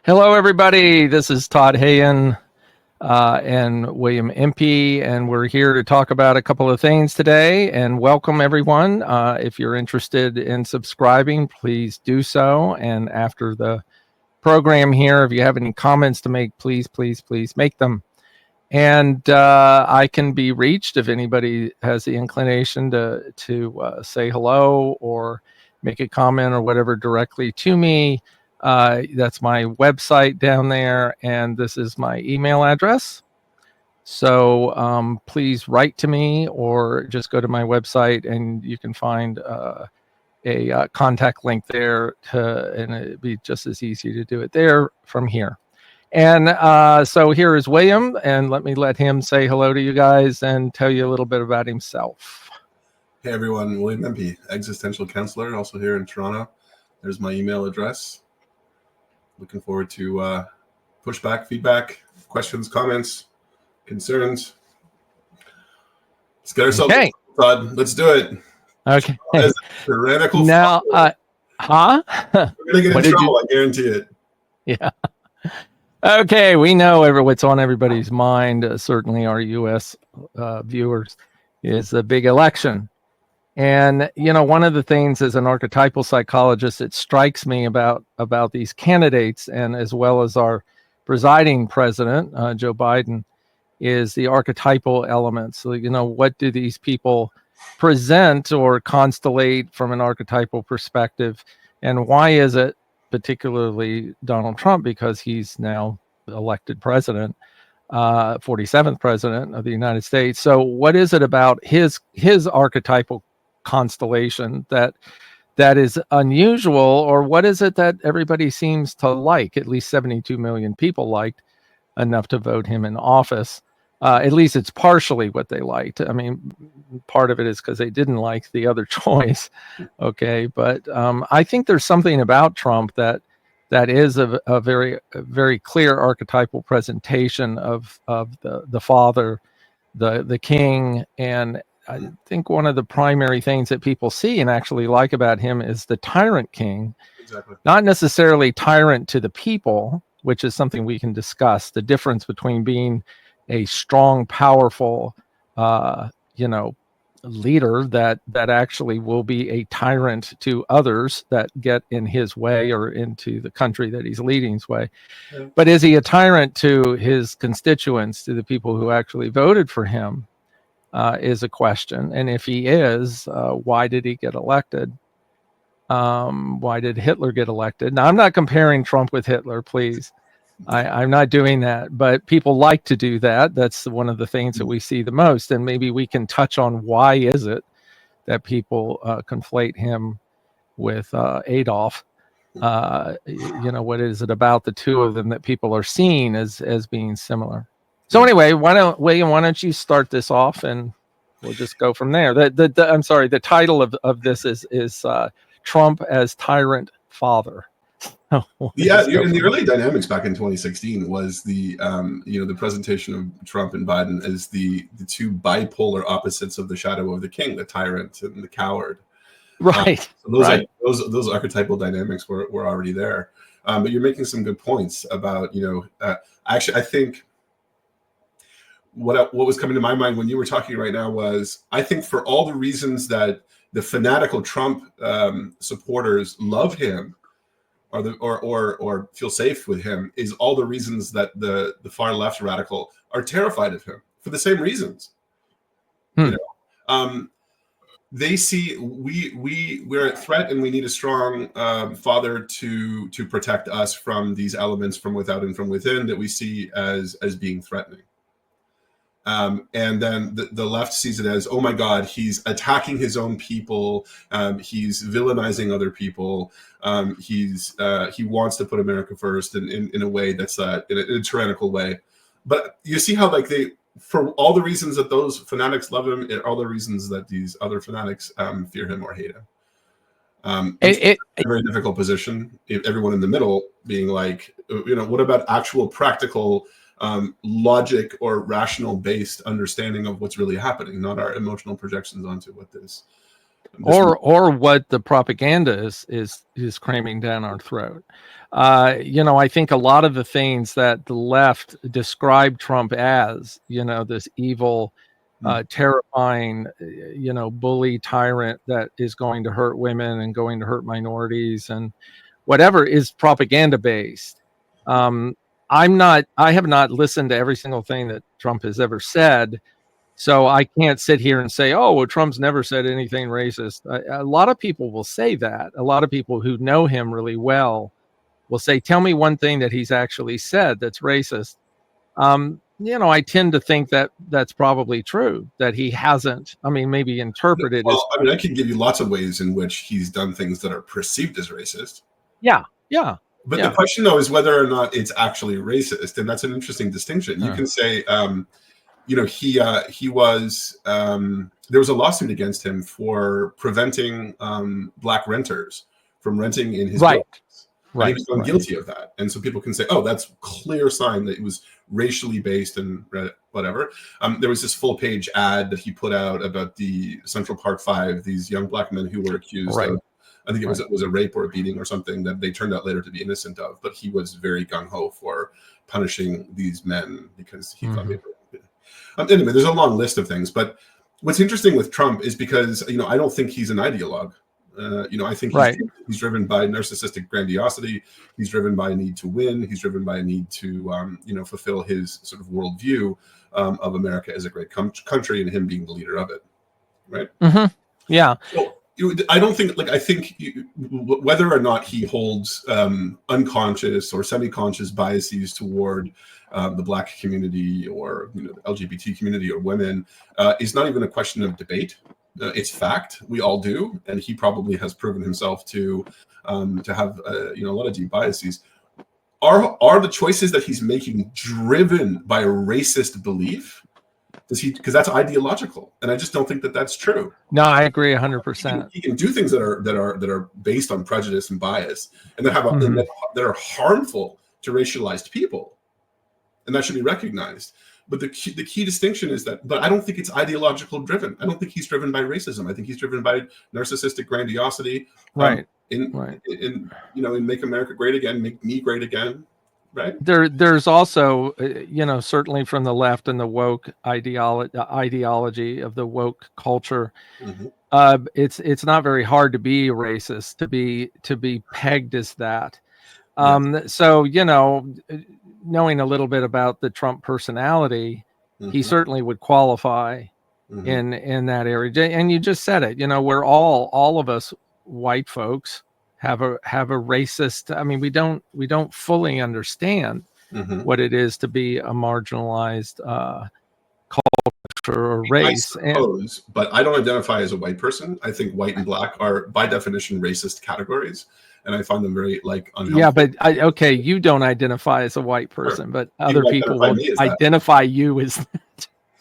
Hello, everybody. This is Todd Hayen and William Impey, and we're here to talk about a couple of things today. And welcome, everyone. If you're interested in subscribing, please do so. And after the program here, if you have any comments to make, please make them. And I can be reached if anybody has the inclination to say hello or make a comment or whatever directly to me. That's my website down there, and this is my email address. So please write to me or just go to my website and you can find a contact link there, and it'd be just as easy to do it there from here. And so here is William, and let him say hello to you guys and tell you a little bit about himself. Hey everyone, William Impey, existential counselor, also here in Toronto. There's my email address. Looking forward to pushback, feedback, questions, comments, concerns. Let's get ourselves okay. Todd. Let's do it. Okay. Tyrannical. Now, We're gonna get in trouble. I guarantee it. Yeah. Okay, we know what's on everybody's mind. Certainly, our U.S. Viewers is the big election. And, you know, one of the things as an archetypal psychologist, it strikes me about these candidates, and as well as our presiding president, Joe Biden, is the archetypal elements. So, you know, what do these people present or constellate from an archetypal perspective? And why is it particularly Donald Trump? Because he's now elected president, 47th president of the United States. So what is it about his archetypal constellation that is unusual, or what is it that everybody seems to like? At least 72 million people liked enough to vote him in office. At least it's partially what they liked. I mean, part of it is because they didn't like the other choice. Okay, but I think there's something about Trump that is a very clear archetypal presentation of the father, the king. And I think one of the primary things that people see and actually like about him is the tyrant king. Exactly. Not necessarily tyrant to the people, which is something we can discuss, the difference between being a strong, powerful, leader that actually will be a tyrant to others that get in his way or into the country that he's leading's way. Yeah. But is he a tyrant to his constituents, to the people who actually voted for him, is a question. And if he is, why did he get elected? Why did Hitler get elected? Now, I'm not comparing Trump with Hitler, please. I'm not doing that, but people like to do that. That's one of the things that we see the most. And maybe we can touch on why is it that people conflate him with Adolf. What is it about the two of them that people are seeing as being similar? So anyway, William, why don't you start this off and we'll just go from there. I'm sorry, the title of this is Trump as Tyrant Father. Yeah, in the early dynamics back in 2016 was the the presentation of Trump and Biden as the two bipolar opposites of the shadow of the king, the tyrant and the coward. Right. Those archetypal dynamics were already there. But you're making some good points about actually I think what was coming to my mind when you were talking right now was, I think for all the reasons that the fanatical Trump supporters love him or feel safe with him, is all the reasons that the far left radical are terrified of him for the same reasons. They see we're a threat and we need a strong father to protect us from these elements from without and from within that we see as being threatening. And then the left sees it as, oh my God, he's attacking his own people. He's villainizing other people. He wants to put America first in a way that's in a tyrannical way. But you see how for all the reasons that those fanatics love him, and all the reasons that these other fanatics fear him or hate him. It's a very difficult position. Everyone in the middle being like, what about actual practical logic or rational based understanding of what's really happening, not our emotional projections onto what this or what the propaganda is cramming down our throat. I think a lot of the things that the left describe Trump as, this evil, terrifying, bully tyrant that is going to hurt women and going to hurt minorities and whatever, is propaganda based. I have not listened to every single thing that Trump has ever said. So I can't sit here and say, oh, well, Trump's never said anything racist. A lot of people will say that. A lot of people who know him really well will say, tell me one thing that he's actually said that's racist. I tend to think that that's probably true, that he hasn't, maybe interpreted well, I can give you lots of ways in which he's done things that are perceived as racist. Yeah. But the question, though, is whether or not it's actually racist. And that's an interesting distinction. You can say, he was, there was a lawsuit against him for preventing black renters from renting in his buildings. Right. He was found guilty of that. And so people can say, oh, that's clear sign that it was racially based and whatever. There was this full page ad that he put out about the Central Park Five, these young black men who were accused of, I think it was a rape or a beating or something that they turned out later to be innocent of. But he was very gung-ho for punishing these men because he thought they were. Anyway, there's a long list of things. But what's interesting with Trump is because, I don't think he's an ideologue. I think he's driven by narcissistic grandiosity. He's driven by a need to win. He's driven by a need to, fulfill his sort of worldview of America as a great country and him being the leader of it. Right. Mm-hmm. Yeah. So, I don't think, I think whether or not he holds unconscious or semi-conscious biases toward the black community or the LGBT community or women is not even a question of debate. It's fact. We all do, and he probably has proven himself to have a lot of deep biases. Are the choices that he's making driven by a racist belief? Because that's ideological, and I just don't think that that's true. No, I agree 100%. He can do things that are based on prejudice and bias, and that that are harmful to racialized people, and that should be recognized. But the key distinction is that, but I don't think it's ideological driven. I don't think he's driven by racism. I think he's driven by narcissistic grandiosity. In Make America Great Again, make me great again. Right. There's also, certainly from the left and the woke ideology of the woke culture, it's not very hard to be racist, to be pegged as that. So, knowing a little bit about the Trump personality, he certainly would qualify in that area. And you just said it, we're all of us white folks have a racist. We don't fully understand what it is to be a marginalized culture or race. I suppose, but I don't identify as a white person. I think white and black are by definition racist categories, and I find them very unhelpful. Yeah, but you don't identify as a white person, but other people will identify you as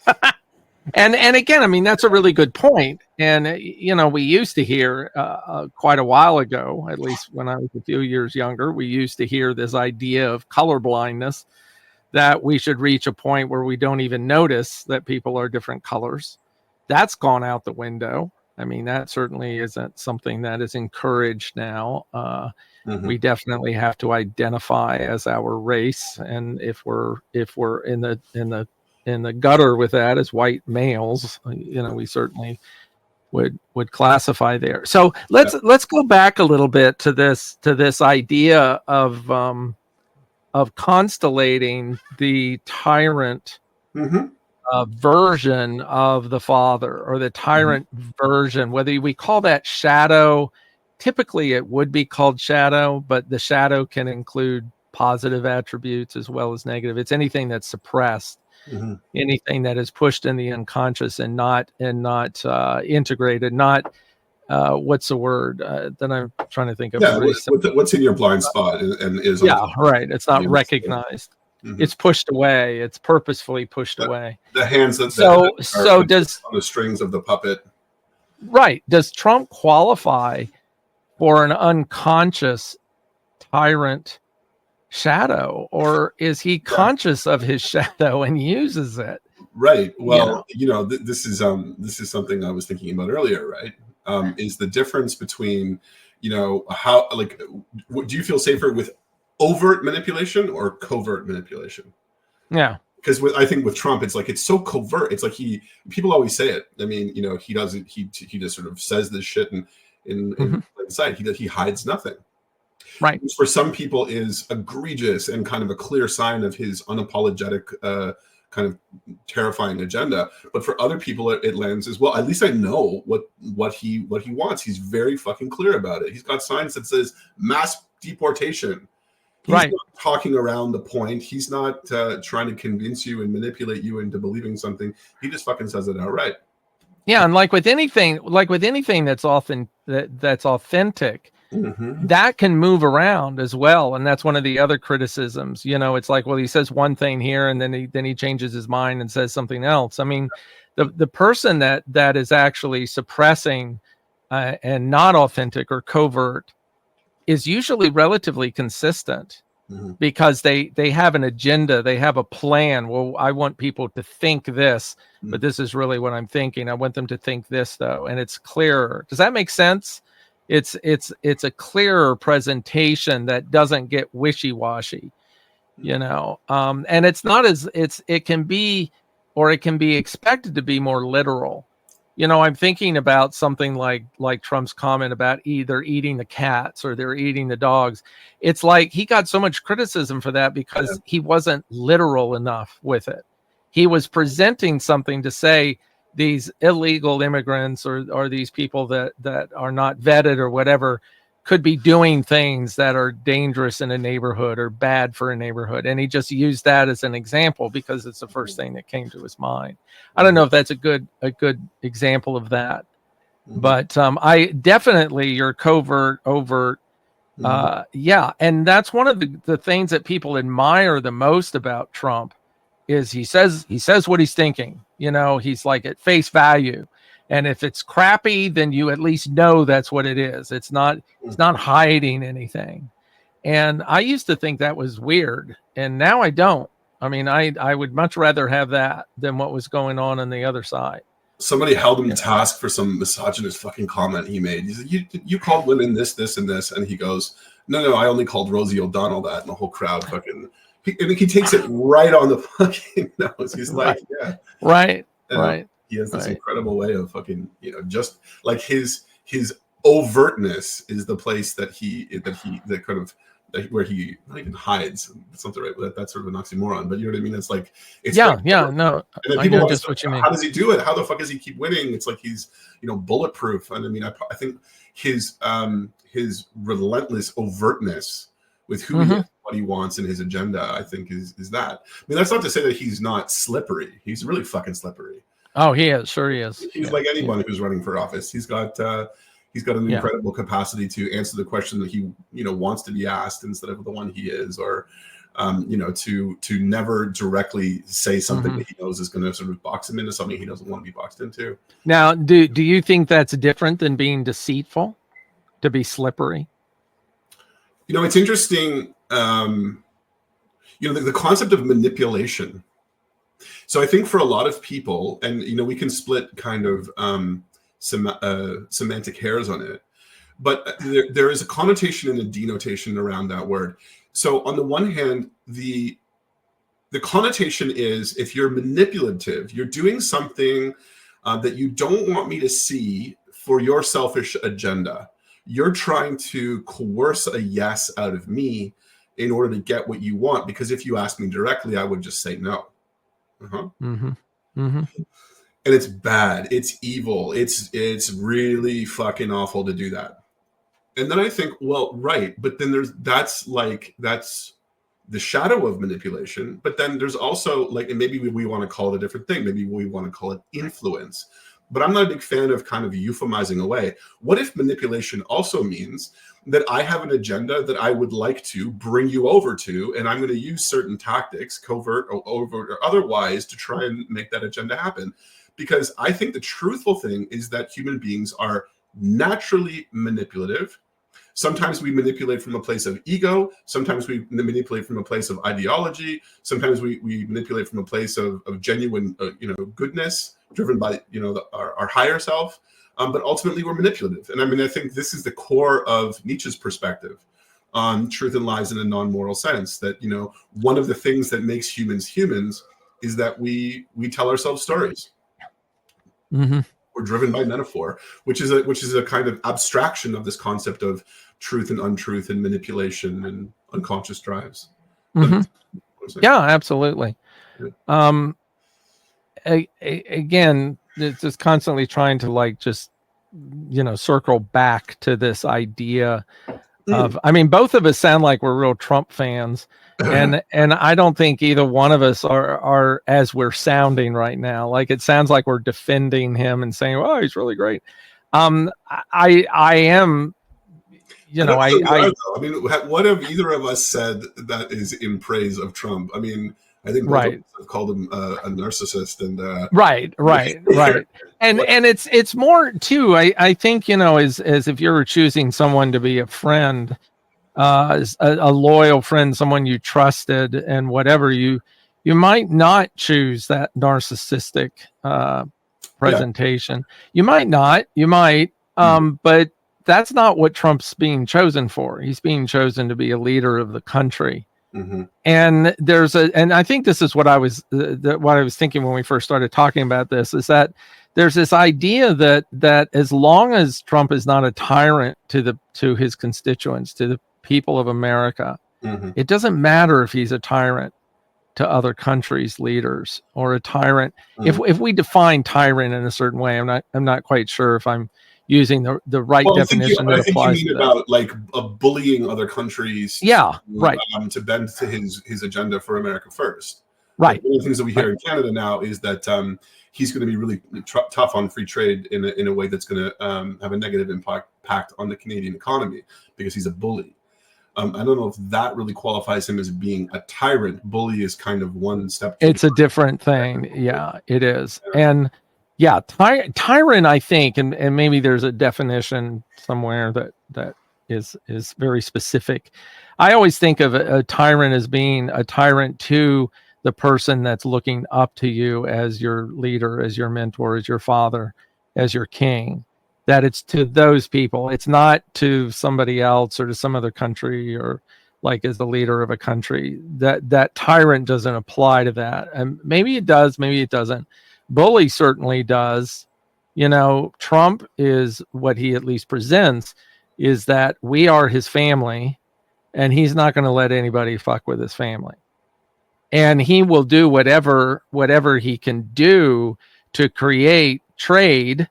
that. And again, that's a really good point. And, we used to hear quite a while ago, at least when I was a few years younger, we used to hear this idea of colorblindness, that we should reach a point where we don't even notice that people are different colors. That's gone out the window. That certainly isn't something that is encouraged now. We definitely have to identify as our race. And if we're in the gutter with that as white males, we certainly would classify there. So let's go back a little bit to this idea of constellating the tyrant version of the father, or the tyrant version, whether we call that shadow. Typically it would be called shadow, but the shadow can include positive attributes as well as negative. It's anything that's suppressed. Anything that is pushed in the unconscious and not integrated, not what's the word that I'm trying to think of? What's in your blind spot and is right. It's not recognized. It's pushed away. It's purposefully pushed away. The hands that does on the strings of the puppet. Right. Does Trump qualify for an unconscious tyrant shadow, or is he conscious of his shadow and uses it? Right. Well, this is something I was thinking about earlier, right? is the difference between, you know, how, like, do you feel safer with overt manipulation or covert manipulation? Yeah. Because I think with Trump, it's like, it's so covert. It's like people always say it. I mean, you know, he doesn't, he just sort of says this shit in plain sight. He hides nothing. Right. Which for some people is egregious and kind of a clear sign of his unapologetic, kind of terrifying agenda. But for other people, it lands as, well, at least I know what he wants. He's very fucking clear about it. He's got signs that says mass deportation. He's right. not talking around the point. He's not trying to convince you and manipulate you into believing something. He just fucking says it outright. Yeah, and like with anything that's often that's authentic, that can move around as well. And that's one of the other criticisms. You know, it's like, well, he says one thing here, and then he changes his mind and says something else. I mean, the person that is actually suppressing and not authentic or covert is usually relatively consistent, because they have an agenda, they have a plan. Well, I want people to think this, but this is really what I'm thinking. I want them to think this, though, and it's clearer. Does that make sense? It's a clearer presentation that doesn't get wishy-washy, you know. And it's not as it can be expected to be more literal. You know, I'm thinking about something like Trump's comment about either eating the cats or they're eating the dogs. It's like he got so much criticism for that because he wasn't literal enough with it. He was presenting something to say these illegal immigrants or these people that are not vetted or whatever could be doing things that are dangerous in a neighborhood or bad for a neighborhood. And he just used that as an example because it's the first thing that came to his mind. I don't know if that's a good example of that, but I definitely, your covert, overt. Yeah. And that's one of the things that people admire the most about Trump is he says what he's thinking. You know, he's like at face value. And if it's crappy, then you at least know that's what it is. It's not hiding anything. And I used to think that was weird, and now I don't. I mean, I would much rather have that than what was going on the other side. Somebody held him to task for some misogynist fucking comment he made. He said, you called women this, this, and this. And he goes, no, I only called Rosie O'Donnell that. And the whole crowd fucking, he takes it right on the fucking nose. He's like, yeah. Right, right. He has this incredible way of fucking, you know, just like his overtness is the place that where he not even hides. That's not the right. That's sort of an oxymoron, but you know what I mean. It's like, it's no. And then I know just what you mean. How does he do it? How the fuck does he keep winning? It's like he's, you know, bulletproof. And I mean, I think his relentless overtness with who he is, what he wants, and his agenda, I think is that. I mean, that's not to say that he's not slippery. He's really fucking slippery. Oh, he is. Sure, he is. He's like anyone who's running for office. He's got an incredible capacity to answer the question that he, you know, wants to be asked instead of the one he is, or, you know, to never directly say something that he knows is going to sort of box him into something he doesn't want to be boxed into. Now, do you think that's different than being deceitful, to be slippery? You know, it's interesting. You know, the concept of manipulation. So I think for a lot of people, and, you know, we can split kind of semantic hairs on it, but there is a connotation and a denotation around that word. So on the one hand, the connotation is, if you're manipulative, you're doing something that you don't want me to see for your selfish agenda. You're trying to coerce a yes out of me in order to get what you want, because if you ask me directly, I would just say no. And it's bad. It's evil. It's really fucking awful to do that. And then I think, well, right, but then that's the shadow of manipulation. But then there's also, like, and maybe we want to call it a different thing. Maybe we want to call it influence. But I'm not a big fan of kind of euphemizing away. What if manipulation also means that I have an agenda that I would like to bring you over to, and I'm going to use certain tactics, covert or overt or otherwise, to try and make that agenda happen? Because I think the truthful thing is that human beings are naturally manipulative. Sometimes we manipulate from a place of ego. Sometimes we manipulate from a place of ideology. Sometimes we manipulate from a place of genuine, goodness, driven by, our higher self. But ultimately, we're manipulative. And I mean, I think this is the core of Nietzsche's perspective on truth and lies in a non-moral sense. That, one of the things that makes humans humans is that we tell ourselves stories. Mm-hmm. We're driven by metaphor, which is a kind of abstraction of this concept of truth and untruth and manipulation and unconscious drives. Mm-hmm. Yeah, absolutely. Yeah. Again, it's just constantly trying to circle back to this idea of, I mean, both of us sound like we're real Trump fans. And I don't think either one of us are as we're sounding right now. Like, it sounds like we're defending him and saying, "Oh, he's really great." I am, I mean, what have either of us said that is in praise of Trump? I mean, I think both of us have called him a narcissist and right. And it's more too. I think, as if you were choosing someone to be a friend, a loyal friend, someone you trusted, and whatever, you might not choose that narcissistic presentation. You might not. You might, but that's not what Trump's being chosen for. He's being chosen to be a leader of the country. Mm-hmm. And and I think this is what I was thinking when we first started talking about this, is that there's this idea that as long as Trump is not a tyrant to his constituents, to the people of America, mm-hmm. it doesn't matter if he's a tyrant to other countries' leaders or a tyrant. Mm-hmm. If we define tyrant in a certain way, I'm not quite sure if I'm using the right definition that applies to that. About like bullying other countries, right, to bend to his agenda for America first. Right. Like, one of the things that we hear in Canada now is that he's going to be really tough on free trade in a way that's going to have a negative impact on the Canadian economy because he's a bully. I don't know if that really qualifies him as being a tyrant. Bully is kind of one step. It's a different thing. Yeah, it is. Yeah. And yeah, tyrant, I think, and maybe there's a definition somewhere that is very specific. I always think of a tyrant as being a tyrant to the person that's looking up to you as your leader, as your mentor, as your father, as your king. That it's to those people. It's not to somebody else or to some other country, or like as the leader of a country. That tyrant doesn't apply to that. And maybe it does, maybe it doesn't. Bully certainly does. Trump is, what he at least presents, is that we are his family, and he's not going to let anybody fuck with his family. And he will do whatever he can do to create trade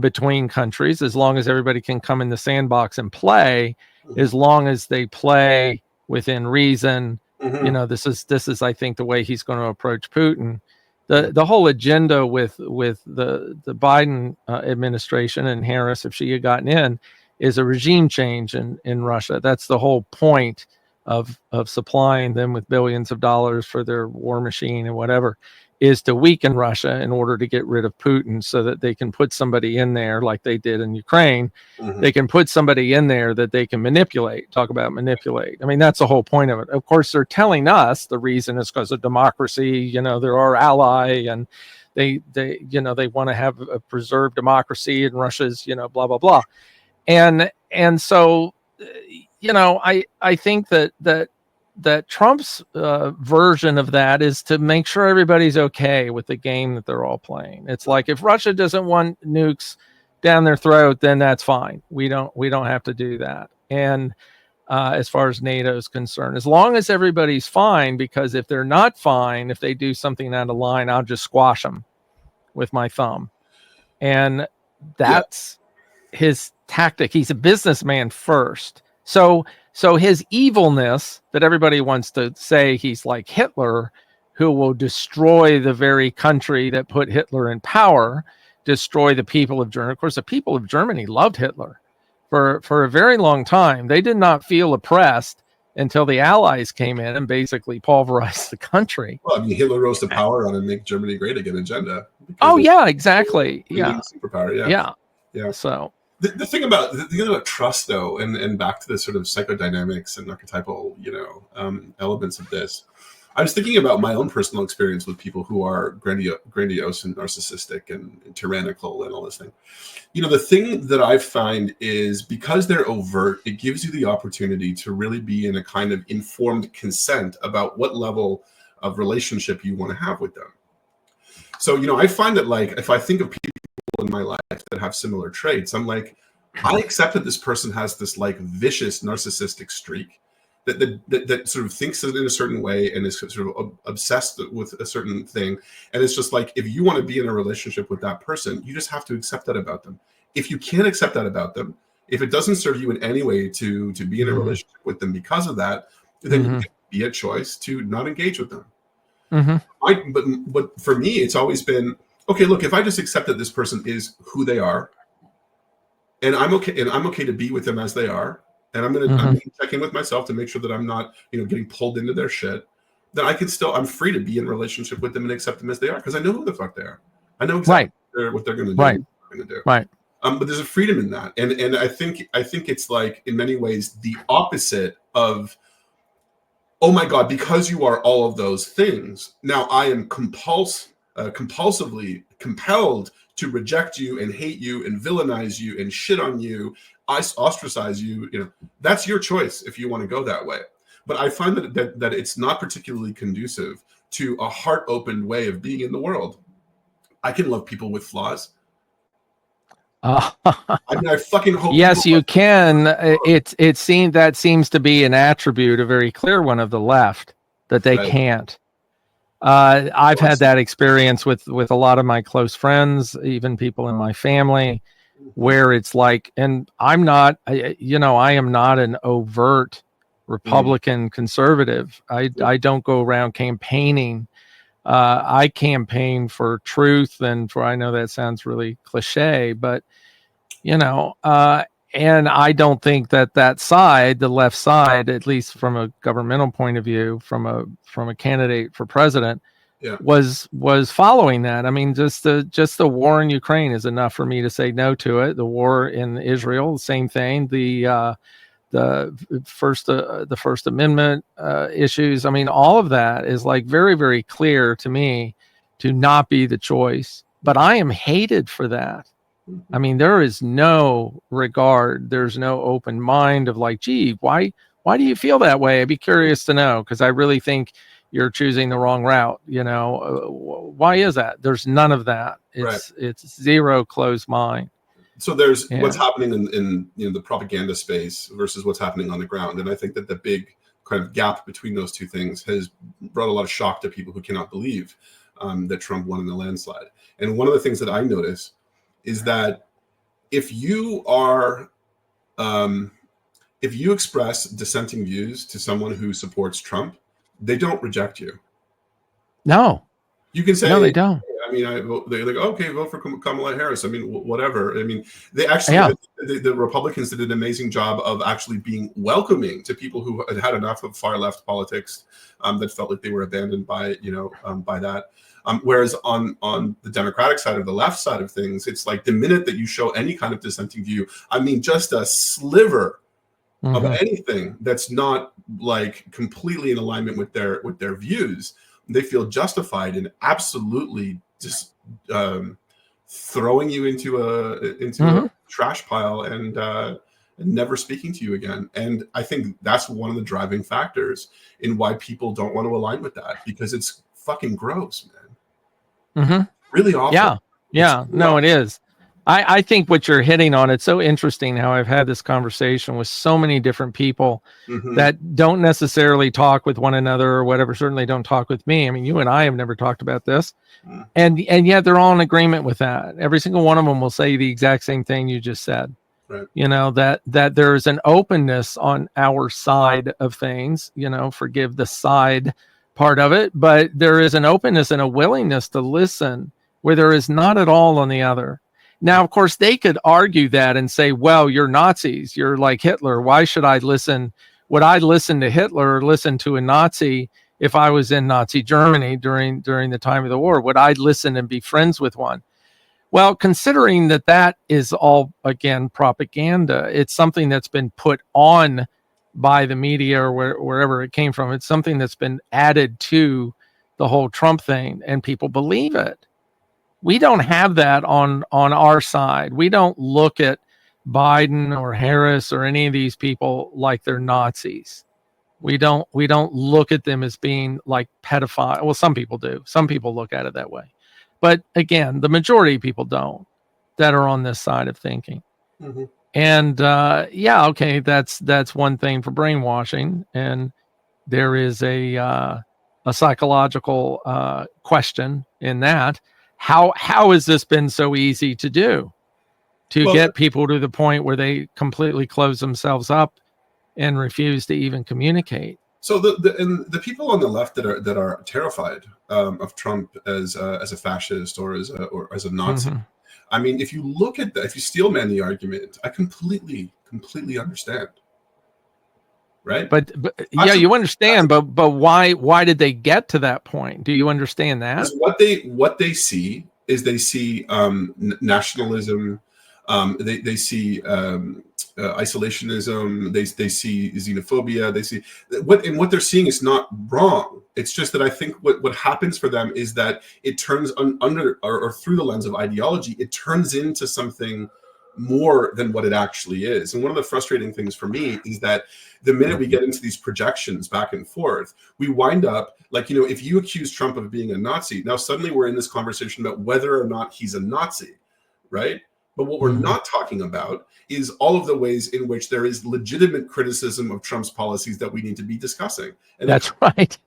between countries, as long as everybody can come in the sandbox and play, as long as they play within reason. Mm-hmm. This is I think the way he's going to approach Putin. The whole agenda with the Biden administration and Harris, if she had gotten in, is a regime change in Russia. That's the whole point of supplying them with billions of dollars for their war machine and whatever, is to weaken Russia in order to get rid of Putin, so that they can put somebody in there like they did in Ukraine. Mm-hmm. They can put somebody in there that they can manipulate. Talk about manipulate. I mean, that's the whole point of it. Of course, they're telling us the reason is because of democracy. They're our ally, and they want to have a preserved democracy, and Russia's, blah, blah, blah. And so, I think that Trump's version of that is to make sure everybody's okay with the game that they're all playing. It's like, if Russia doesn't want nukes down their throat, then that's fine. We don't have to do that. And as far as NATO is concerned, as long as everybody's fine, because if they're not fine, if they do something out of line, I'll just squash them with my thumb. And that's his tactic. He's a businessman first. So his evilness, that everybody wants to say he's like Hitler, who will destroy the very country that put Hitler in power, destroy the people of Germany. Of course, the people of Germany loved Hitler for a very long time. They did not feel oppressed until the Allies came in and basically pulverized the country. Well, I mean, Hitler rose to power on a "Make Germany Great Again" agenda. Oh yeah, exactly. Yeah, superpower. Yeah. So The thing about trust, though, and back to the sort of psychodynamics and archetypal, elements of this, I was thinking about my own personal experience with people who are grandiose and narcissistic and tyrannical and all this thing. The thing that I find is because they're overt, it gives you the opportunity to really be in a kind of informed consent about what level of relationship you want to have with them. So, I find that, like, if I think of people in my life that have similar traits, I'm like, I accept that this person has this like vicious narcissistic streak that sort of thinks in a certain way and is sort of obsessed with a certain thing. And it's just like, if you want to be in a relationship with that person, you just have to accept that about them. If you can't accept that about them, if it doesn't serve you in any way to be in a relationship with them because of that, then you can be a choice to not engage with them. But for me, it's always been, okay, look, if I just accept that this person is who they are, and I'm okay to be with them as they are, and I'm gonna check in with myself to make sure that I'm not, getting pulled into their shit, then I'm free to be in relationship with them and accept them as they are, because I know who the fuck they are. I know exactly what they're gonna do. Right. But there's a freedom in that, and I think it's like, in many ways, the opposite of, oh my God, because you are all of those things, now I am compulsively compelled to reject you and hate you and villainize you and shit on you, ostracize you. That's your choice if you want to go that way. But I find that it's not particularly conducive to a heart-open way of being in the world. I can love people with flaws. I fucking hope. Yes, you can. That seems to be an attribute, a very clear one of the left, that they can't. I've had that experience with a lot of my close friends, even people in my family, where it's like, and I am not an overt Republican conservative. I don't go around campaigning. I campaign for truth and I know that sounds really cliche, but and I don't think that side, the left side, at least from a governmental point of view, from a candidate for president, was following that. I mean, just the war in Ukraine is enough for me to say no to it. The war in Israel, the same thing. The First Amendment issues. I mean, all of that is like very, very clear to me to not be the choice. But I am hated for that. I mean, there is no regard. There's no open mind of like, gee, why do you feel that way? I'd be curious to know, because I really think you're choosing the wrong route. Why is that? There's none of that. It's zero closed mind. So there's what's happening in the propaganda space versus what's happening on the ground. And I think that the big kind of gap between those two things has brought a lot of shock to people who cannot believe that Trump won in the landslide. And one of the things that I notice is that if you express dissenting views to someone who supports Trump, they don't reject you. No. You can say, no, they don't. I mean, they're like, okay, vote for Kamala Harris. I mean, whatever. I mean, they actually, the Republicans did an amazing job of actually being welcoming to people who had enough of far left politics that felt like they were abandoned by that. Whereas on the Democratic side, or the left side of things, it's like the minute that you show any kind of dissenting view, I mean, just a sliver of anything that's not like completely in alignment with their views, they feel justified in absolutely just throwing you into a trash pile and never speaking to you again. And I think that's one of the driving factors in why people don't want to align with that, because it's fucking gross, man. Really awful. Yeah. No, it is. I think what you're hitting on, it's so interesting how I've had this conversation with so many different people that don't necessarily talk with one another or whatever, certainly don't talk with me. I mean, you and I have never talked about this. And yet they're all in agreement with that. Every single one of them will say the exact same thing you just said. Right. That there's an openness on our side of things, forgive the side part of it, but there is an openness and a willingness to listen where there is not at all on the other. Now, of course, they could argue that and say, well, you're Nazis. You're like Hitler. Why should I listen? Would I listen to Hitler or listen to a Nazi if I was in Nazi Germany during the time of the war? Would I listen and be friends with one? Well, considering that that is all, again, propaganda, it's something that's been put on by the media or wherever it came from. It's something that's been added to the whole Trump thing, and people believe it. We don't have that on our side. We don't look at Biden or Harris or any of these people like they're Nazis. We don't look at them as being like pedophile. Well, some people do. Some people look at it that way. But again, the majority of people don't, that are on this side of thinking. Mm-hmm. And yeah, okay, that's one thing for brainwashing, and there is a psychological question in that. How has this been so easy to do, to get people to the point where they completely close themselves up and refuse to even communicate? So the people on the left that are terrified of Trump as a fascist or as a Nazi. Mm-hmm. I mean, if you look at that, if you steelman the argument, I completely understand. Right. But yeah, you understand. But why did they get to that point? Do you understand that? What they see is they see nationalism. They see isolationism. They see xenophobia. They see what they're seeing is not wrong. It's just that I think what happens for them is that it turns under or through the lens of ideology, it turns into something more than what it actually is. And one of the frustrating things for me is that the minute we get into these projections back and forth, we wind up like, if you accuse Trump of being a Nazi, now suddenly we're in this conversation about whether or not he's a Nazi, right? But what we're not talking about is all of the ways in which there is legitimate criticism of Trump's policies that we need to be discussing. And that's right.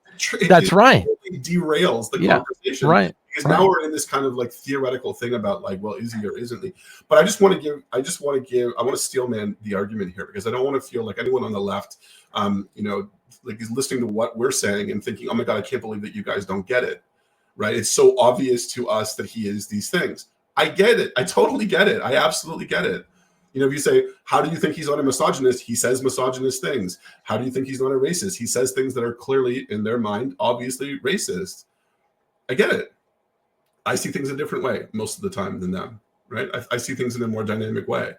That's right. It derails the conversation. Right. Because now we're in this kind of like theoretical thing about like, well, is he or isn't he? But I want to steelman the argument here, because I don't want to feel like anyone on the left, like is listening to what we're saying and thinking, oh my God, I can't believe that you guys don't get it. Right. It's so obvious to us that he is these things. I get it. I totally get it. I absolutely get it. If you say, how do you think he's not a misogynist? He says misogynist things. How do you think he's not a racist? He says things that are clearly, in their mind, obviously racist. I get it. I see things a different way most of the time than them, right? I see things in a more dynamic way.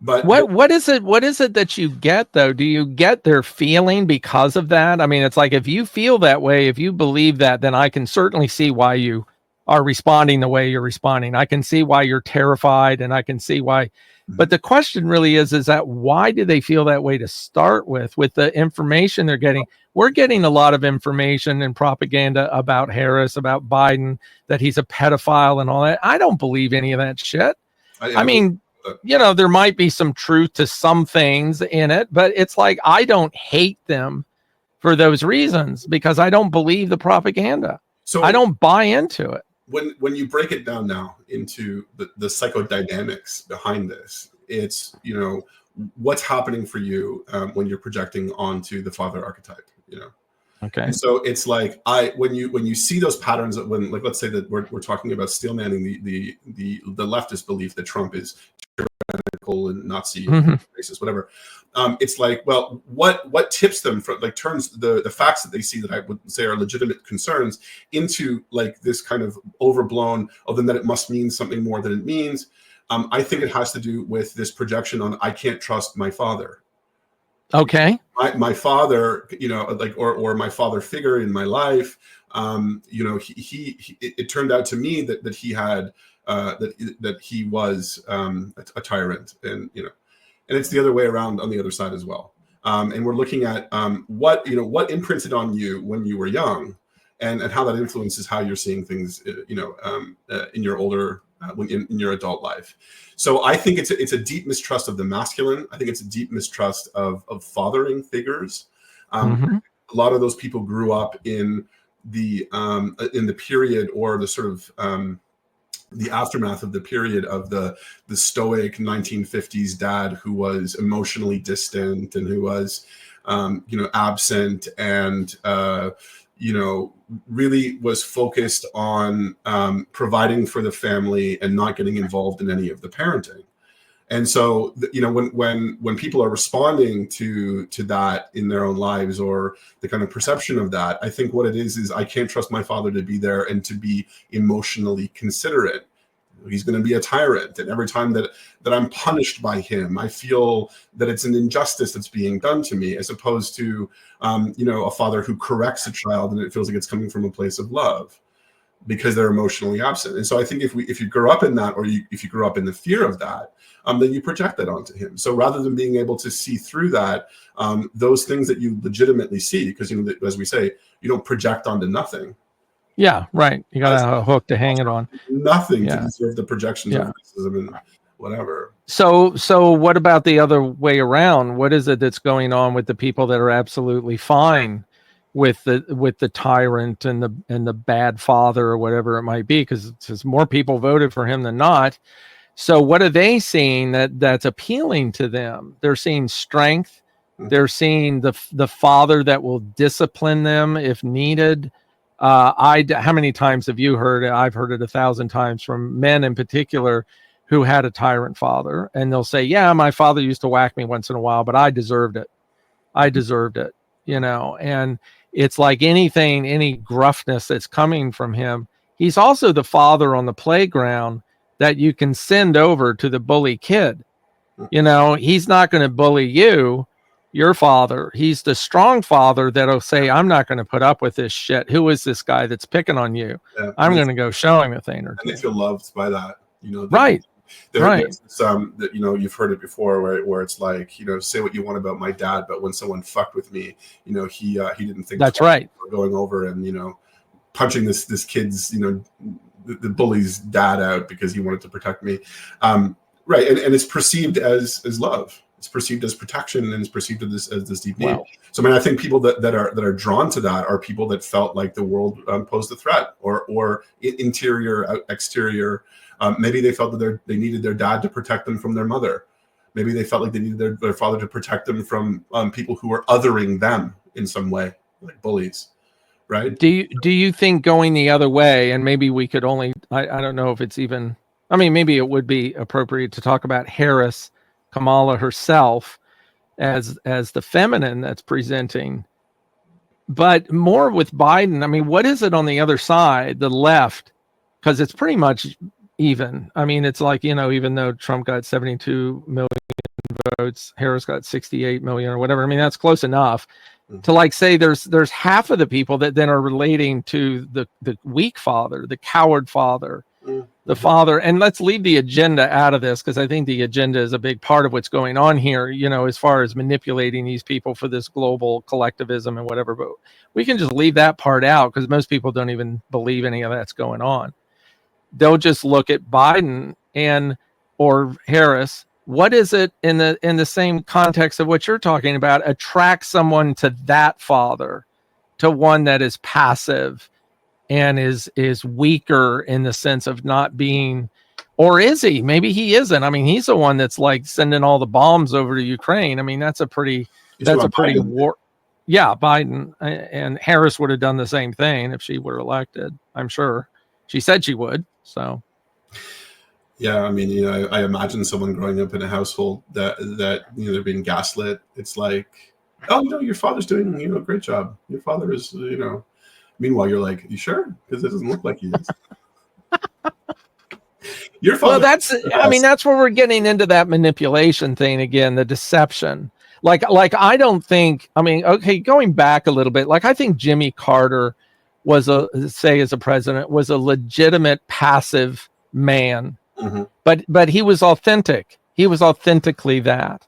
But what is it that you get, though? Do you get their feeling because of that? I mean, it's like, if you feel that way, if you believe that, then I can certainly see why you are responding the way you're responding. I can see why you're terrified, and I can see why. But the question really is that why do they feel that way to start with the information they're getting? We're getting a lot of information and propaganda about Harris, about Biden, that he's a pedophile and all that. I don't believe any of that shit. I mean, there might be some truth to some things in it, but it's like, I don't hate them for those reasons, because I don't believe the propaganda. So I don't buy into it. When you break it down now into the psychodynamics behind this, it's, what's happening for you when you're projecting onto the father archetype, Okay. And so it's like, when you see those patterns, that when, like, let's say that we're talking about steelmanning the leftist belief that Trump is tyrannical and Nazi, racist, whatever. It's like, well, what tips them from, like, turns the facts that they see that I would say are legitimate concerns into like this kind of overblown of them, that it must mean something more than it means. I think it has to do with this projection on, I can't trust my father. Okay. My father, or my father figure in my life, it turned out to me that he had, that he was a tyrant, and and it's the other way around on the other side as well. And we're looking at what imprinted on you when you were young, and how that influences how you're seeing things, in your older, in your adult life. So I think it's a deep mistrust of the masculine. I think it's a deep mistrust of fathering figures. A lot of those people grew up in the period, or the sort of the aftermath of the period of the stoic 1950s dad who was emotionally distant and who was absent, and really was focused on providing for the family and not getting involved in any of the parenting. And so, when people are responding to that in their own lives, or the kind of perception of that, I think what it is I can't trust my father to be there and to be emotionally considerate. He's going to be a tyrant. And every time that I'm punished by him, I feel that it's an injustice that's being done to me, as opposed to, a father who corrects a child and it feels like it's coming from a place of love because they're emotionally absent. And so I think if you grow up in that, or if you grow up in the fear of that, then you project that onto him. So rather than being able to see through that, those things that you legitimately see, because, as we say, you don't project onto nothing. Yeah, right. You got a hook to hang it on. Nothing to deserve the projections of racism and whatever. So what about the other way around? What is it that's going on with the people that are absolutely fine with the tyrant and the bad father, or whatever it might be? Because more people voted for him than not. So what are they seeing that's appealing to them? They're seeing strength. They're seeing the father that will discipline them if needed. How many times have you heard it? I've heard it 1,000 times from men in particular who had a tyrant father, and they'll say, yeah, my father used to whack me once in a while, but I deserved it. And it's like any gruffness that's coming from him. He's also the father on the playground that you can send over to the bully kid. He's not going to bully you, your father. He's the strong father that'll say, I'm not going to put up with this shit. Who is this guy that's picking on you? Yeah, I'm going to go show him a thing or two. And they feel loved by that, right. There's some that, you've heard it before where it's like, say what you want about my dad, but when someone fucked with me, he didn't think that's right. Going over and, punching this kid's, the bully's dad out because he wanted to protect me. Right. And it's perceived as love. It's perceived as protection, and it's perceived as this deep need. Wow. So, I think people that are drawn to that are people that felt like the world posed a threat, or interior, exterior. Maybe they felt that they needed their dad to protect them from their mother. Maybe they felt like they needed their father to protect them from people who were othering them in some way, like bullies. Right. Do you think going the other way, and maybe we could only, I don't know if it's even, maybe it would be appropriate to talk about Kamala herself as the feminine that's presenting, but more with Biden. What is it on the other side, the left? Because it's pretty much even. It's like, even though Trump got 72 million votes, Harris got 68 million or whatever. That's close enough to say there's half of the people that then are relating to the weak father, the coward father, the father. And let's leave the agenda out of this, because I think the agenda is a big part of what's going on here, as far as manipulating these people for this global collectivism and whatever. But we can just leave that part out, because most people don't even believe any of that's going on. They'll just look at Biden or Harris. What is it in the same context of what you're talking about? Attract someone to that father, to one that is passive and is weaker in the sense of not being, or is he? Maybe he isn't. He's the one that's like sending all the bombs over to Ukraine. That's a pretty war. Yeah, Biden, and Harris would have done the same thing if she were elected. I'm sure she said she would. So. Yeah, I imagine someone growing up in a household that they're being gaslit. It's like, oh, your father's doing a great job. Your father is, Meanwhile, you're like, you sure? Because it doesn't look like he is. Your father. Well, that's where we're getting into that manipulation thing again, the deception. Like I don't think. Okay, going back a little bit. I think Jimmy Carter as a president, was a legitimate passive man. Mm-hmm. But he was authentic. He was authentically that.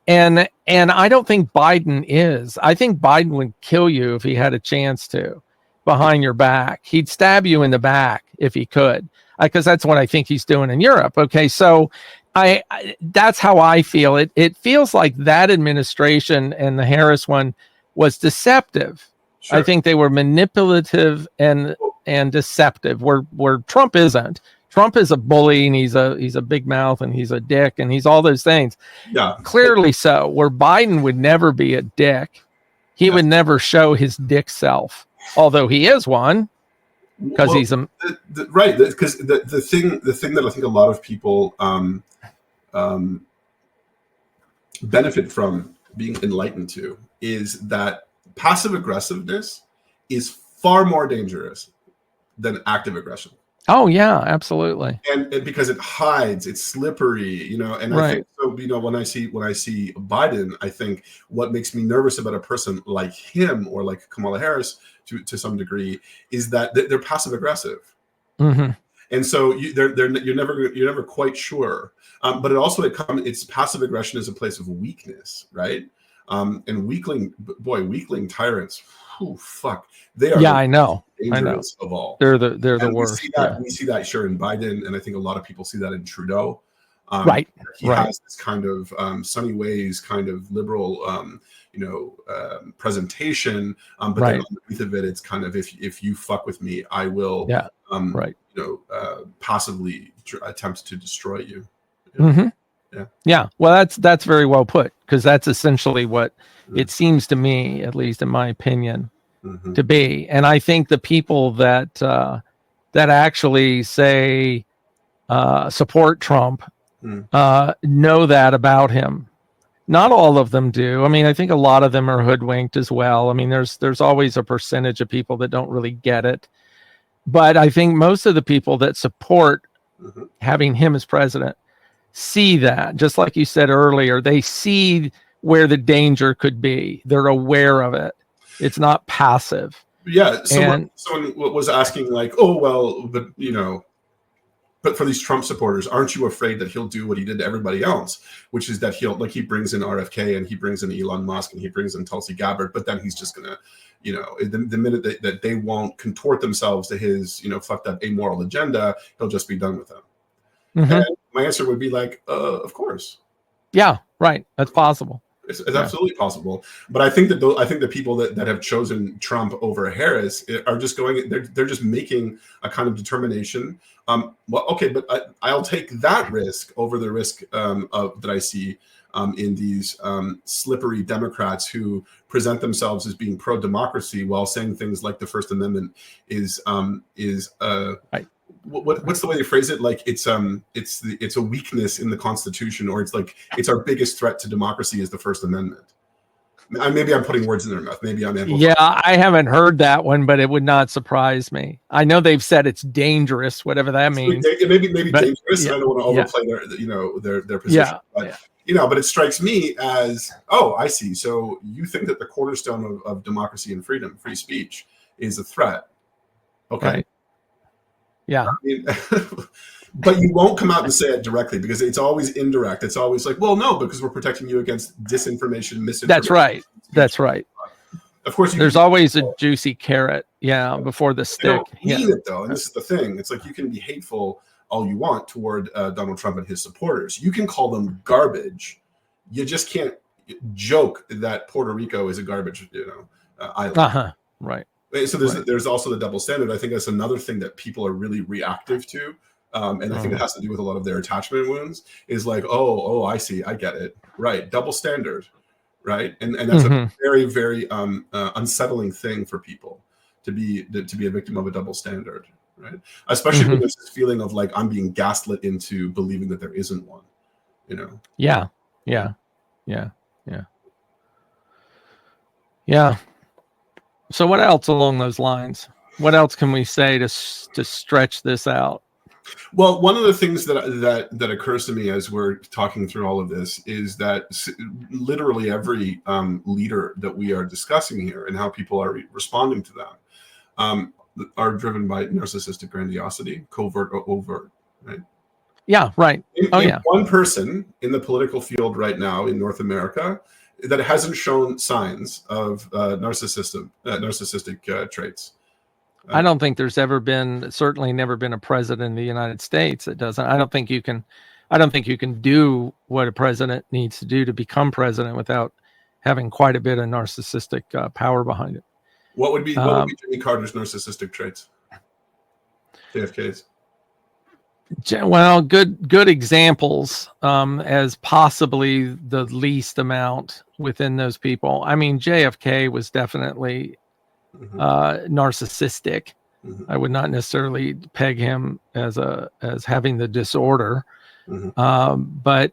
And I don't think Biden is. I think Biden would kill you if he had a chance to, behind your back. He'd stab you in the back if he could, because that's what I think he's doing in Europe. Okay, so I that's how I feel. It feels like that administration and the Harris one was deceptive. Sure. I think they were manipulative and deceptive, where Trump isn't. Trump is a bully, and he's a big mouth, and he's a dick, and he's all those things. Yeah, clearly so. Where Biden would never be a dick, he would never show his dick self, although he is one, because he's a right. Because the thing that I think a lot of people benefit from being enlightened to is that passive aggressiveness is far more dangerous than active aggression. Oh yeah, absolutely. And because it hides, it's slippery, you know. And I Right. think so, you know, when I see Biden, I think what makes me nervous about a person like him or like Kamala Harris to some degree is that they're passive aggressive. Hmm. And so you're never quite sure. But it's passive aggression is a place of weakness, right? And weakling tyrants, oh fuck, they are Yeah, the I know. I know. dangerous of all. They're the And worst. Yeah. we see that sure in Biden, and I think a lot of people see that in Trudeau. Right. He Right. has this kind of sunny ways, kind of liberal, presentation, but then Right. underneath of it, it's kind of if you fuck with me, I will, Yeah. Right. possibly attempt to destroy you. Hmm. Yeah. Yeah. Well, that's very well put, because that's essentially what Mm. it seems to me, at least in my opinion, Mhm. to be. And I think the people that actually say support Trump Mm. know that about him. Not all of them do. I mean, I think a lot of them are hoodwinked as well. I mean, there's always a percentage of people that don't really get it. But I think most of the people that support Mhm. having him as president see that, just like you said earlier, they see where the danger could be. They're aware of it. It's not passive. Yeah, someone And was asking like, oh well, but but for these Trump supporters, aren't you afraid that he'll do what he did to everybody else, which is that he brings in RFK and he brings in Elon Musk and he brings in Tulsi Gabbard, but then he's just gonna, the minute that they won't contort themselves to his, fucked up amoral agenda, he'll just be done with them. mhm. And my answer would be like, of course. Yeah, right. That's possible. It's Yeah. absolutely possible, but I think the people that have chosen Trump over Harris are just they're just making a kind of determination. Well, okay, but I'll take that risk over the risk that I see in these slippery Democrats who present themselves as being pro-democracy while saying things like the First Amendment is Right. what's the way they phrase it? Like it's a weakness in the Constitution, or it's like it's our biggest threat to democracy is the First Amendment. Maybe I'm putting words in their mouth. Maybe I'm amplifying. Yeah, I haven't heard that one, but it would not surprise me. I know they've said it's dangerous, whatever that means. It may be dangerous. Yeah, I don't want to overplay their position, but but it strikes me as, oh, I see. So you think that the cornerstone of democracy and freedom, free speech, is a threat? Okay. Right. Yeah. I mean, but you won't come out and say it directly because it's always indirect. It's always like, well, no, because we're protecting you against disinformation, misinformation. That's right. That's right. Of course, there's always a juicy carrot, before the stick. They don't mean it though, and this is the thing. It's like you can be hateful all you want toward Donald Trump and his supporters. You can call them garbage. You just can't joke that Puerto Rico is a garbage, island. Right. So there's also the double standard. I think that's another thing that people are really reactive to. And I think it has to do with a lot of their attachment wounds is like, oh, I see. I get it. Right. Double standard. Right. And that's a very, very unsettling thing for people to be a victim of a double standard. Right. Especially when there's this feeling of like, I'm being gaslit into believing that there isn't one, Yeah. So what else along those lines? What else can we say to stretch this out? Well, one of the things that occurs to me as we're talking through all of this is that literally every leader that we are discussing here and how people are responding to them are driven by narcissistic grandiosity, covert or overt, right? Yeah, right. One person in the political field right now in North America that hasn't shown signs of narcissistic traits. I don't think there's certainly never been a president in the United States that doesn't. I don't think you can do what a president needs to do to become president without having quite a bit of narcissistic power behind it. What would be Jimmy Carter's narcissistic traits? JFK's. Well, good examples as possibly the least amount within those people. I mean, JFK was definitely narcissistic. I would not necessarily peg him as having the disorder, but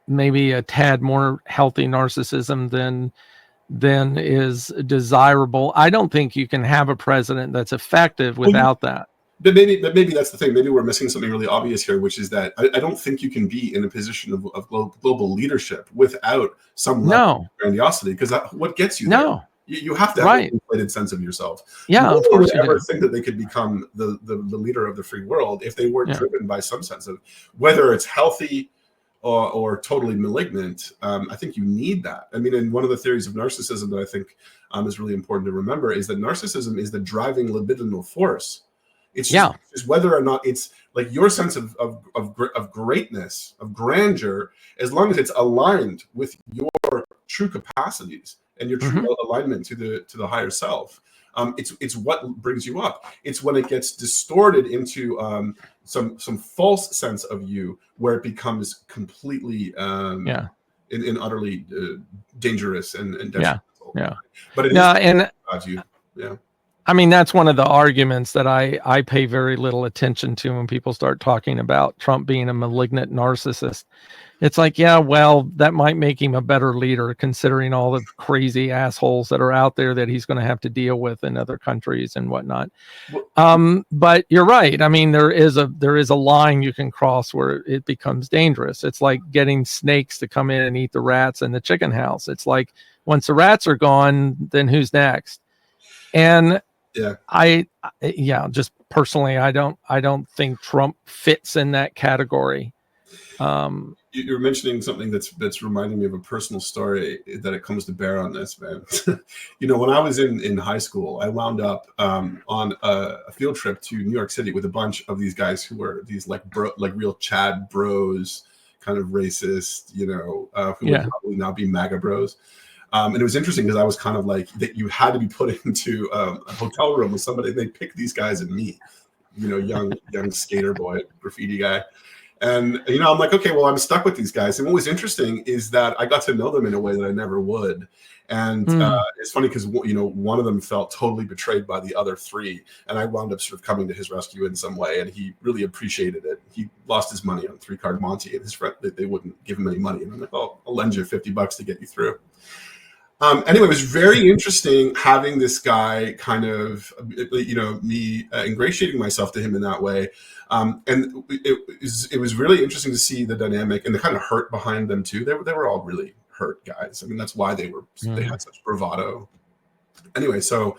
maybe a tad more healthy narcissism than is desirable. I don't think you can have a president that's effective without that. But maybe that's the thing. Maybe we're missing something really obvious here, which is that I don't think you can be in a position of global leadership without some level of grandiosity, because what gets you there? You have to have an inflated sense of yourself. Yeah, no of course one would ever think that they could become the leader of the free world if they weren't driven by some sense of, whether it's healthy or totally malignant. I think you need that. I mean, and one of the theories of narcissism that I think is really important to remember is that narcissism is the driving libidinal force. It's just whether or not it's like your sense of greatness, of grandeur, as long as it's aligned with your true capacities and your true alignment to the higher self. It's what brings you up. It's when it gets distorted into some false sense of you, where it becomes completely and utterly dangerous and detrimental. But it is about you. I mean, that's one of the arguments that I pay very little attention to when people start talking about Trump being a malignant narcissist. It's like, yeah, well, that might make him a better leader, considering all the crazy assholes that are out there that he's going to have to deal with in other countries and whatnot. But you're right. I mean, there is a line you can cross where it becomes dangerous. It's like getting snakes to come in and eat the rats in the chicken house. It's like, once the rats are gone, then who's next? And just personally, I don't think Trump fits in that category. You're mentioning something that's reminding me of a personal story that it comes to bear on this, man. When I was in high school, I wound up on a field trip to New York City with a bunch of these guys who were these like real Chad bros, kind of racist, who would probably now be MAGA bros. And it was interesting because I was kind of like that. You had to be put into a hotel room with somebody. They picked these guys and me, young skater boy, graffiti guy. And, I'm like, okay, well, I'm stuck with these guys. And what was interesting is that I got to know them in a way that I never would. And it's funny because, one of them felt totally betrayed by the other three. And I wound up sort of coming to his rescue in some way. And he really appreciated it. He lost his money on 3-card Monty, and his friend, they wouldn't give him any money. And I'm like, oh, I'll lend you $50 to get you through. Anyway, it was very interesting having this guy kind of, me ingratiating myself to him in that way. And it was really interesting to see the dynamic and the kind of hurt behind them too. They were all really hurt guys. I mean, that's why they had such bravado. Anyway, so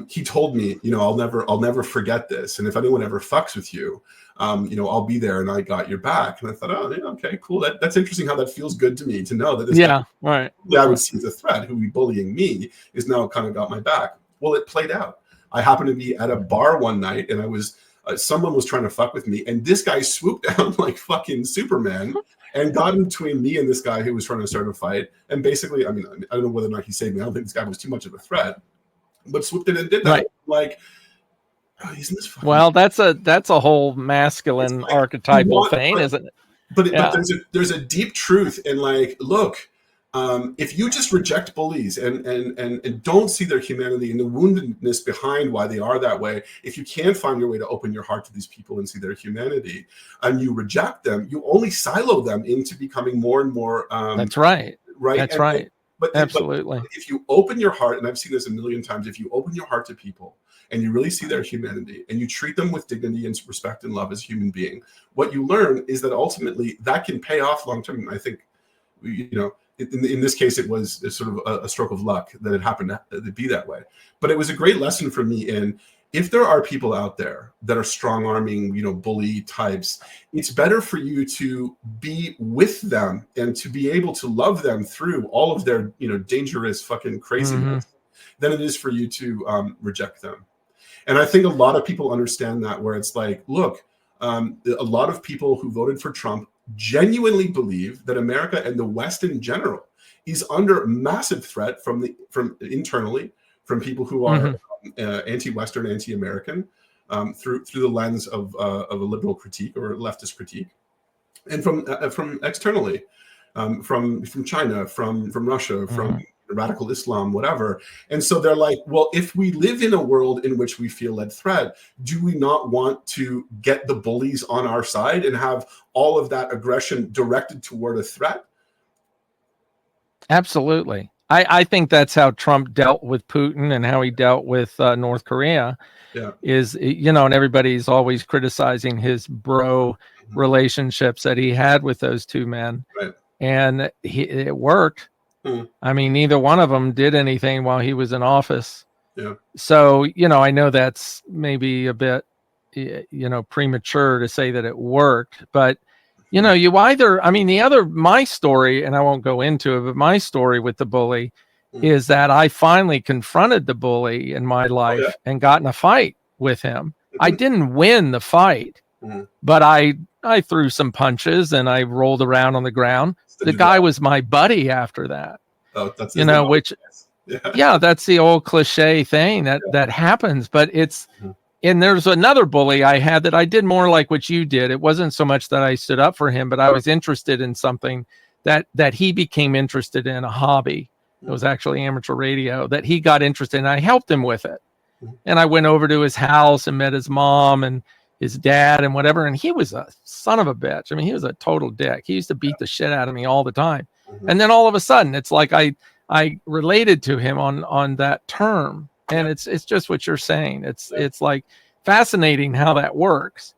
he told me, I'll never forget this. And if anyone ever fucks with you, I'll be there and I got your back. And I thought, oh, yeah, okay, cool. That's interesting how that feels good to me to know that this guy I would see as a threat, who would be bullying me, is now kind of got my back. Well, it played out. I happened to be at a bar one night and I was someone was trying to fuck with me, and this guy swooped down like fucking Superman and got in between me and this guy who was trying to start a fight. And basically, I mean, I don't know whether or not he saved me. I don't think this guy was too much of a threat, but swooped in and did that. Right. Like, oh, isn't this fucking... Well, that's a whole masculine archetypal thing, isn't it? But there's a deep truth in, like, look, if you just reject bullies and don't see their humanity and the woundedness behind why they are that way, if you can't find your way to open your heart to these people and see their humanity, and you reject them, you only silo them into becoming more and more. That's right. Right. That's right. But absolutely. But if you open your heart, and I've seen this a million times, if you open your heart to people and you really see their humanity and you treat them with dignity and respect and love as a human being, what you learn is that ultimately that can pay off long term. I think, in this case, it was sort of a stroke of luck that it happened to be that way. But it was a great lesson for me in, if there are people out there that are strong-arming, bully types, it's better for you to be with them and to be able to love them through all of their, dangerous fucking craziness than it is for you to reject them. And I think a lot of people understand that, where it's like, look, a lot of people who voted for Trump genuinely believe that America and the West in general is under massive threat from internally, from people who are anti-Western, anti-American, through the lens of a liberal critique or a leftist critique, and from externally, from China, from Russia, from radical Islam, whatever. And so they're like, well, if we live in a world in which we feel that threat, do we not want to get the bullies on our side and have all of that aggression directed toward a threat? Absolutely. I think that's how Trump dealt with Putin and how he dealt with North Korea. Yeah. Is, you know, and everybody's always criticizing his bro relationships that he had with those two men. Right. And it worked. Mm. I mean, neither one of them did anything while he was in office. Yeah. So, you know, I know that's maybe a bit, you know, premature to say that it worked, but, you know, you either, I mean, my story, and I won't go into it, but my story with the bully is that I finally confronted the bully in my life and got in a fight with him. I didn't win the fight, but I threw some punches and I rolled around on the ground. The guy was my buddy after that. Oh, that's, you know, which, yeah, that's the old cliche thing that happens, but it's, and there's another bully I had that I did more like what you did. It wasn't so much that I stood up for him, but I was interested in something that he became interested in, a hobby. It was actually amateur radio that he got interested in. I helped him with it. And I went over to his house and met his mom and his dad and whatever. And he was a son of a bitch. I mean, he was a total dick. He used to beat the shit out of me all the time. And then all of a sudden, it's like I related to him on that term. And it's just what you're saying. It's like fascinating how that works.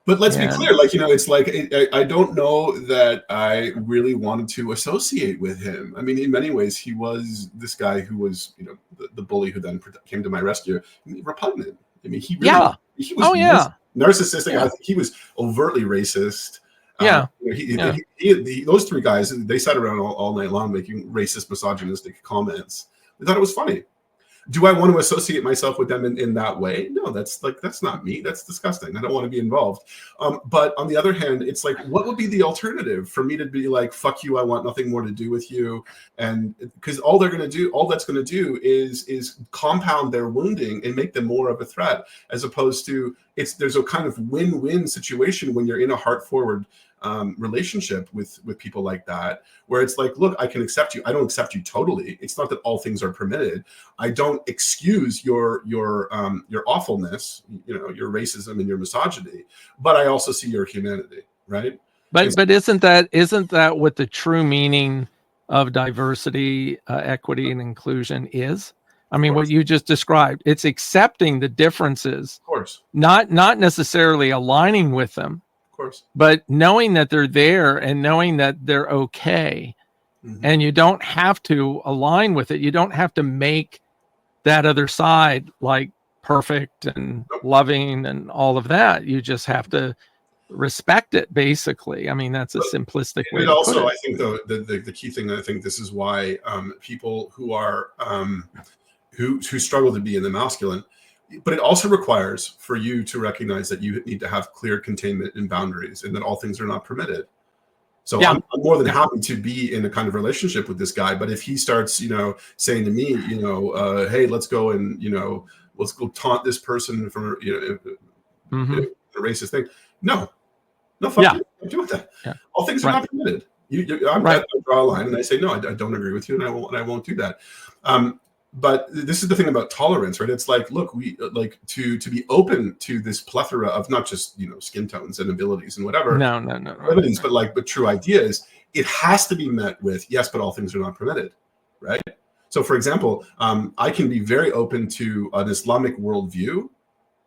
But let's be clear, like, you know, it's like, I don't know that I really wanted to associate with him. I mean, in many ways, he was this guy who was, you know, the bully who then came to my rescue. I mean, repugnant. I mean, he really, he was narcissistic. Yeah. I think he was overtly racist. Yeah. Those three guys, they sat around all night long making racist, misogynistic comments. They thought it was funny. Do I want to associate myself with them in that way? No, that's not me. That's disgusting. I don't want to be involved. But on the other hand, it's like, what would be the alternative for me to be like, fuck you, I want nothing more to do with you? And because all that's going to do is compound their wounding and make them more of a threat, as opposed to there's a kind of win-win situation when you're in a heart-forward relationship with people like that, where it's like, look, I can accept you. I don't accept you totally. It's not that all things are permitted. I don't excuse your awfulness, you know, your racism and your misogyny, but I also see your humanity, right? But isn't that what the true meaning of diversity, equity, and inclusion is? I mean, what you just described, it's accepting the differences, of course, not necessarily aligning with them, of course, but knowing that they're there and knowing that they're okay. And you don't have to align with it. You don't have to make that other side like perfect and loving and all of that. You just have to respect it, basically. I mean, that's a simplistic way. But also, I think the key thing, I think this is why people who are who struggle to be in the masculine, but it also requires for you to recognize that you need to have clear containment and boundaries, and that all things are not permitted. So I'm more than happy to be in a kind of relationship with this guy. But if he starts, you know, saying to me, you know, hey, let's go and, you know, let's go taunt this person for, you know, a racist thing. No, fuck you. I'm doing that. Yeah. All things are not permitted. I draw a line and I say, no, I don't agree with you, and I won't do that. But this is the thing about tolerance, right? It's like, look, we like to be open to this plethora of not just, you know, skin tones and abilities and whatever. No. Evidence, but true ideas. It has to be met with, yes, but all things are not permitted, right? So, for example, I can be very open to an Islamic worldview,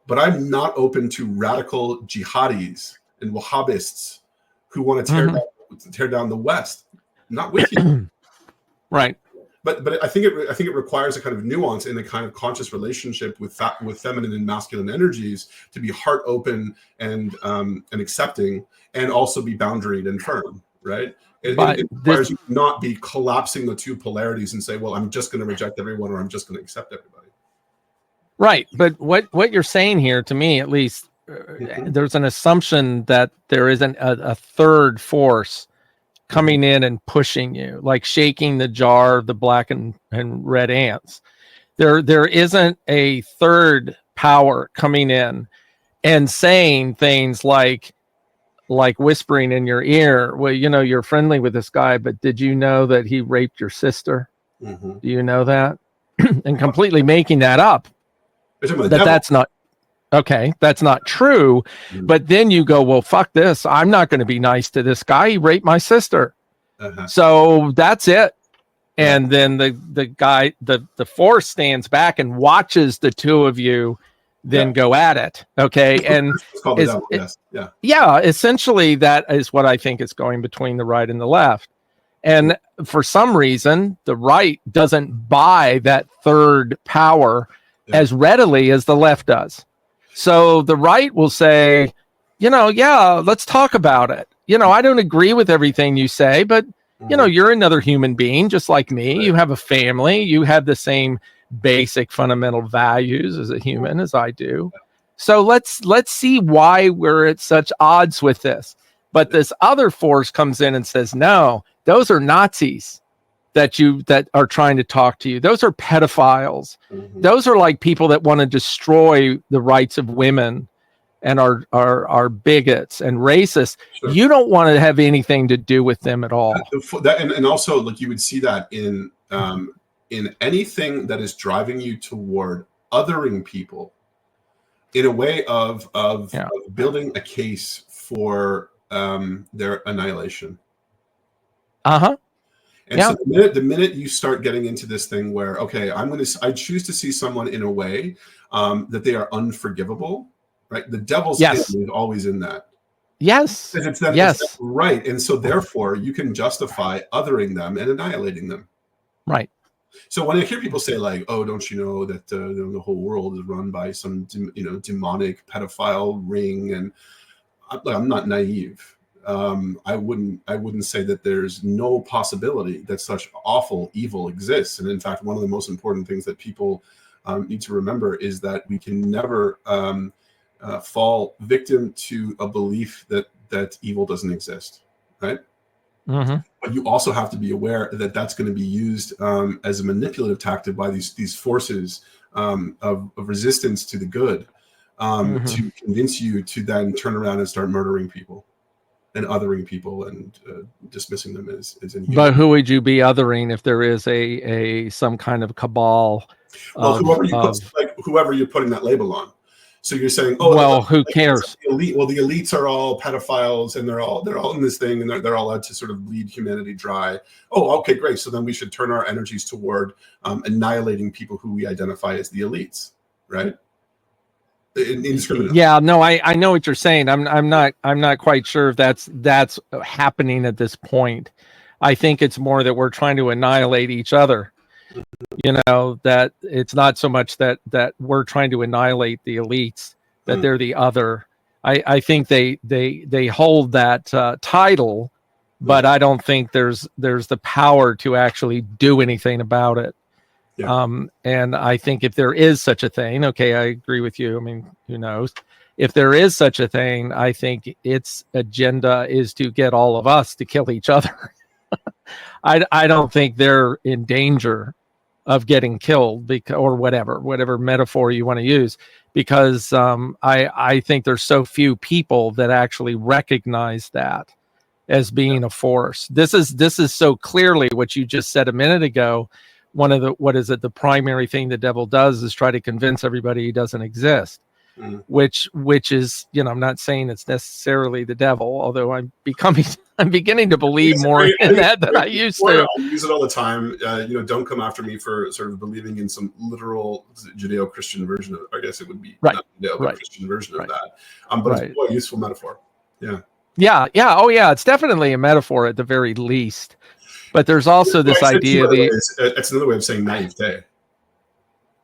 but I'm not open to radical jihadis and Wahhabists who want to tear down the West. I'm not with you, right? But I think it requires a kind of nuance in a kind of conscious relationship with feminine and masculine energies to be heart open and accepting, and also be boundaried and firm, right? It requires you not be collapsing the two polarities and say, well, I'm just going to reject everyone, or I'm just going to accept everybody. Right, but what you're saying here, to me at least, there's an assumption that there isn't a third force coming in and pushing you, like shaking the jar of the black and red ants. There isn't a third power coming in and saying things like whispering in your ear, well, you know, you're friendly with this guy, but did you know that he raped your sister? Do you know that? And completely making that up. That's not okay. That's not true. But then you go, well, fuck this. I'm not going to be nice to this guy. He raped my sister. So that's it. And then the force stands back and watches the two of you then go at it. Okay. And it's called the devil, yes. Yeah, essentially that is what I think is going between the right and the left. And for some reason, the right doesn't buy that third power as readily as the left does. So the right will say, let's talk about it. I don't agree with everything you say, but you're another human being just like me. You have a family. You have the same basic fundamental values as a human as I do. So let's see why we're at such odds with this. But this other force comes in and says, no, those are Nazis that are trying to talk to you. Those are pedophiles. Those are like people that want to destroy the rights of women and are bigots and racists. Sure. You don't want to have anything to do with them at all. And also, like, you would see that in anything that is driving you toward othering people in a way of building a case for their annihilation. And so the minute you start getting into this thing where, okay, I choose to see someone in a way that they are unforgivable, right? The devil's is always in that. Yes. It's that right. And so therefore you can justify othering them and annihilating them. Right. So when I hear people say like, oh, don't you know that the whole world is run by some demonic pedophile ring, and I'm not naive. I wouldn't say that there's no possibility that such awful evil exists. And in fact, one of the most important things that people need to remember is that we can never fall victim to a belief that evil doesn't exist, right? But you also have to be aware that that's going to be used as a manipulative tactic by these forces of resistance to the good to convince you to then turn around and start murdering people and othering people and dismissing them as inhuman. But who would you be othering if there is some kind of cabal? Well, whoever you're putting that label on. So you're saying, oh, well, who cares? The elite. Well, the elites are all pedophiles, and they're all in this thing, and they're all out to sort of bleed humanity dry. Oh, okay, great. So then we should turn our energies toward annihilating people who we identify as the elites, right? Indiscriminately. Yeah, no, I know what you're saying. I'm not quite sure if that's happening at this point. I think it's more that we're trying to annihilate each other. That it's not so much that we're trying to annihilate the elites, that they're the other. I think they hold that title, but I don't think there's the power to actually do anything about it. And I think if there is such a thing, okay, I agree with you. I mean, who knows? If there is such a thing, I think its agenda is to get all of us to kill each other. I don't think they're in danger of getting killed or whatever metaphor you want to use, because I think there's so few people that actually recognize that as being a force. This is so clearly what you just said a minute ago. The primary thing the devil does is try to convince everybody he doesn't exist, which is, I'm not saying it's necessarily the devil, although I'm beginning to believe more in that than I used to. I use it all the time. Don't come after me for sort of believing in some literal Judeo-Christian version of, I guess it would be Christian version of that. But it's a useful metaphor. Yeah. Oh yeah. It's definitely a metaphor at the very least. But there's also this idea. It's another way of saying naivete,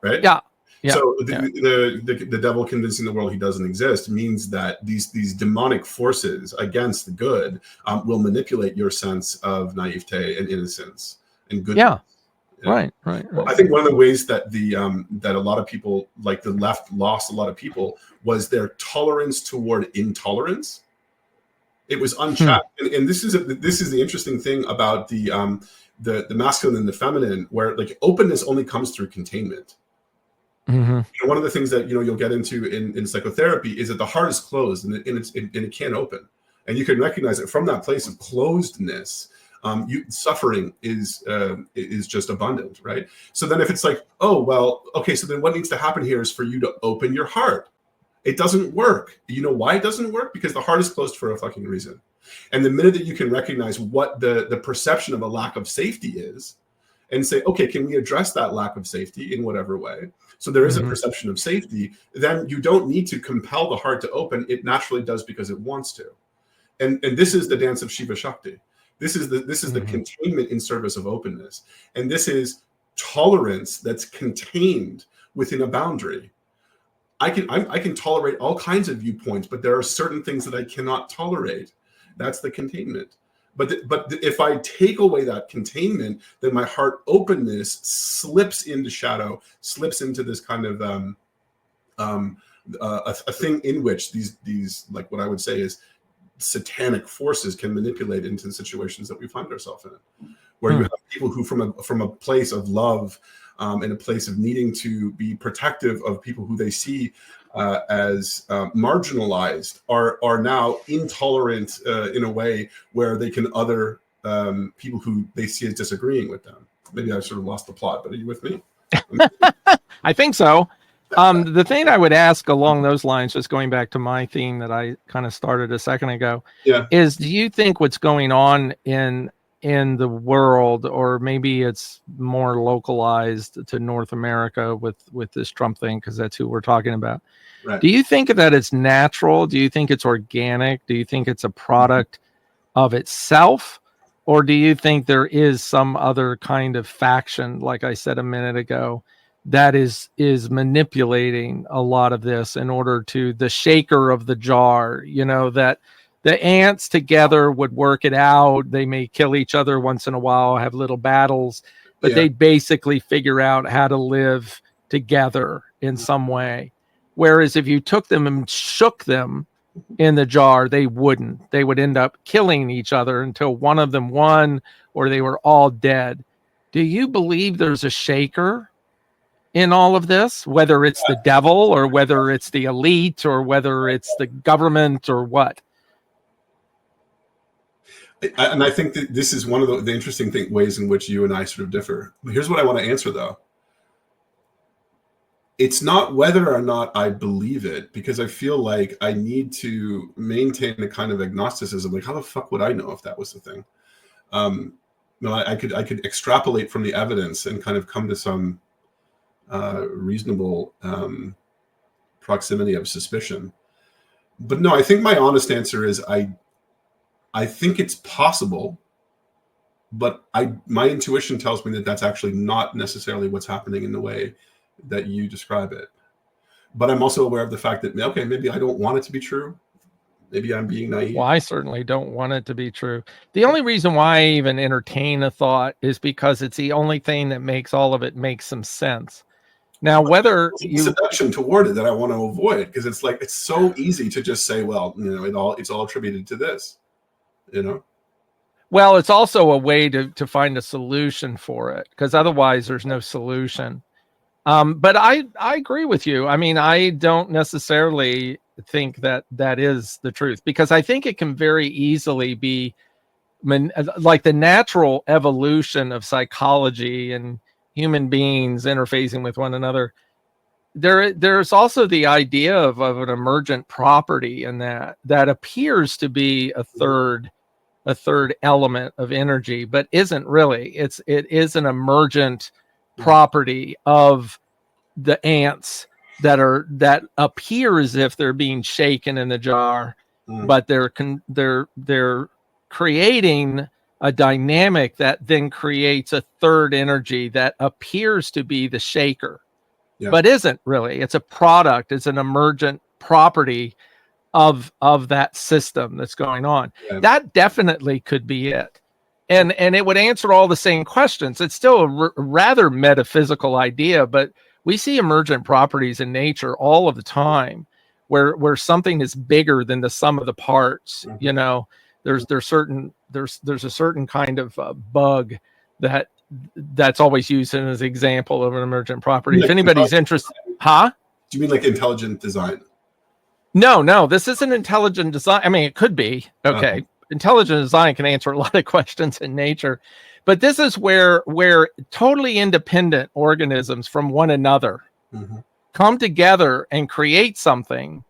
right? Yeah. So the devil convincing the world he doesn't exist means that these demonic forces against the good will manipulate your sense of naivete and innocence and goodness. Right. Well, I think one of the ways that that a lot of people, like the left, lost a lot of people was their tolerance toward intolerance. It was unchecked, and this is the interesting thing about the masculine and the feminine, where like openness only comes through containment. One of the things that you'll get into in psychotherapy is that the heart is closed and it can't open, and you can recognize it from that place of closedness. Suffering is just abundant, right? So then if it's like, oh well, okay, so then what needs to happen here is for you to open your heart. It doesn't work. You know why it doesn't work? Because the heart is closed for a fucking reason. And the minute that you can recognize what the perception of a lack of safety is, and say, okay, can we address that lack of safety in whatever way? So there is a Mhm. perception of safety. Then you don't need to compel the heart to open. It naturally does because it wants to. And this is the dance of Shiva Shakti. This is the Mhm. containment in service of openness. And this is tolerance that's contained within a boundary. I can tolerate all kinds of viewpoints, but there are certain things that I cannot tolerate. That's the containment. But if I take away that containment, then my heart openness slips into shadow, slips into this kind of a thing in which these like what I would say is satanic forces can manipulate into the situations that we find ourselves in, where you have people who from a place of love and a place of needing to be protective of people who they see as marginalized are now intolerant in a way where they can other people who they see as disagreeing with them. Maybe I sort of lost the plot, but are you with me? I think so. The thing I would ask along those lines, just going back to my theme that I kind of started a second ago, Yeah. is do you think what's going on in the world, or maybe it's more localized to North America with this Trump thing, because that's who we're talking about. Right. Do you think that it's natural? Do you think it's organic? Do you think it's a product of itself? Or do you think there is some other kind of faction, like I said a minute ago, that is manipulating a lot of this in order to the shaker of the jar, that the ants together would work it out. They may kill each other once in a while, have little battles, but they basically figure out how to live together in some way. Whereas if you took them and shook them in the jar, they wouldn't. They would end up killing each other until one of them won or they were all dead. Do you believe there's a shaker in all of this, whether it's the devil or whether it's the elite or whether it's the government or what? And I think that this is one of the interesting ways in which you and I sort of differ. But here's what I want to answer, though. It's not whether or not I believe it, because I feel like I need to maintain a kind of agnosticism. Like, how the fuck would I know if that was the thing? I could extrapolate from the evidence and kind of come to some reasonable proximity of suspicion. But no, I think my honest answer is I think it's possible, but my intuition tells me that that's actually not necessarily what's happening in the way that you describe it. But I'm also aware of the fact that, okay, maybe I don't want it to be true. Maybe I'm being naive. Well, I certainly don't want it to be true. The only reason why I even entertain a thought is because it's the only thing that makes all of it make some sense. Now, whether it's a seduction toward it that I want to avoid, because it's like, it's so easy to just say, well, it's all attributed to this, Well, it's also a way to find a solution for it, because otherwise there's no solution. But I agree with you. I mean, I don't necessarily think that is the truth, because I think it can very easily be like the natural evolution of psychology and human beings interfacing with one another. There's also the idea of an emergent property in that appears to be a third element of energy, but isn't really. It is an emergent property of the ants that appear as if they're being shaken in the jar, but they're creating a dynamic that then creates a third energy that appears to be the shaker, but isn't really. It's a product. It's an emergent property of that system that's going on. That definitely could be it. And it would answer all the same questions. It's still a rather metaphysical idea, but we see emergent properties in nature all of the time where something is bigger than the sum of the parts. There's a certain kind of bug that's always used as an example of an emergent property. If anybody's interested, Do you mean like intelligent design? No, this isn't intelligent design. I mean, it could be. Okay. Intelligent design can answer a lot of questions in nature, but this is where totally independent organisms from one another come together and create something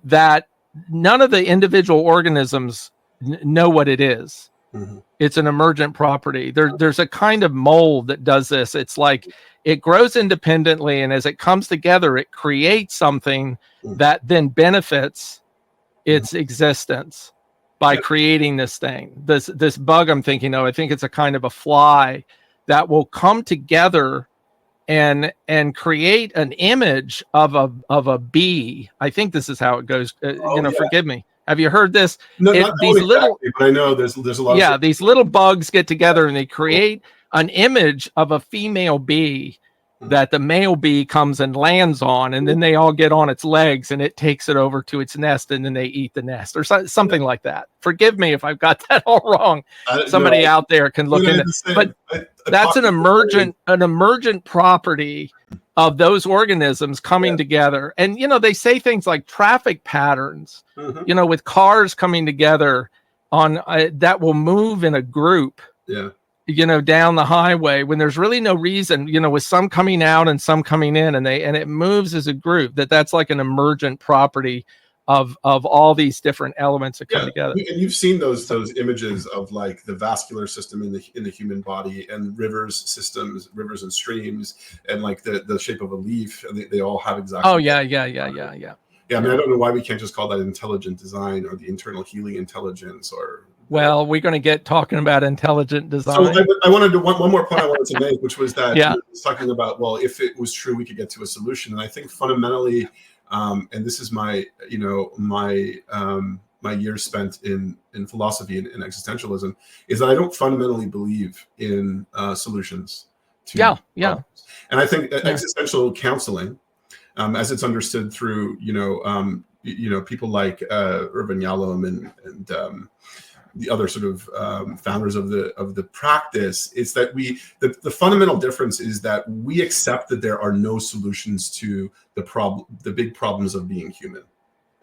that none of the individual organisms know what it is. Mhm. It's an emergent property. There's a kind of mold that does this. It's like it grows independently, and as it comes together, it creates something that then benefits its existence by Yeah. creating this thing. This bug I'm thinking of, I think it's a kind of a fly that will come together and create an image of a bee. I think this is how it goes. Oh, yeah. Forgive me. Have you heard this? No, not that one These little, exactly, but I know there's a lot of yeah, sort these little bugs get together and they create an image of a female bee that the male bee comes and lands on, and then they all get on its legs and it takes it over to its nest, and then they eat the nest or something like that. Forgive me if I've got that all wrong. Somebody out there can look into it. But that's an emergent property of those organisms coming together. And, they say things like traffic patterns, with cars coming together on that will move in a group. Yeah. Down the highway when there's really no reason, with some coming out and some coming in, and it moves as a group. That's like an emergent property of all these different elements that come together. And you've seen those images of like the vascular system in the human body, and rivers and streams, and like the shape of a leaf, and they all have exactly. Oh yeah. Yeah. I mean, I don't know why we can't just call that intelligent design or the internal healing intelligence or. Well, we're going to get talking about intelligent design. So I wanted to one more point I wanted to make, which was that talking about, well, if it was true, we could get to a solution. And I think fundamentally, and this is my my years spent in philosophy and existentialism, is that I don't fundamentally believe in solutions to problems. And I think existential counseling, as it's understood through people like Irvin Yalom and the other sort of founders of the practice, is that the fundamental difference is that we accept that there are no solutions to the big problems of being human.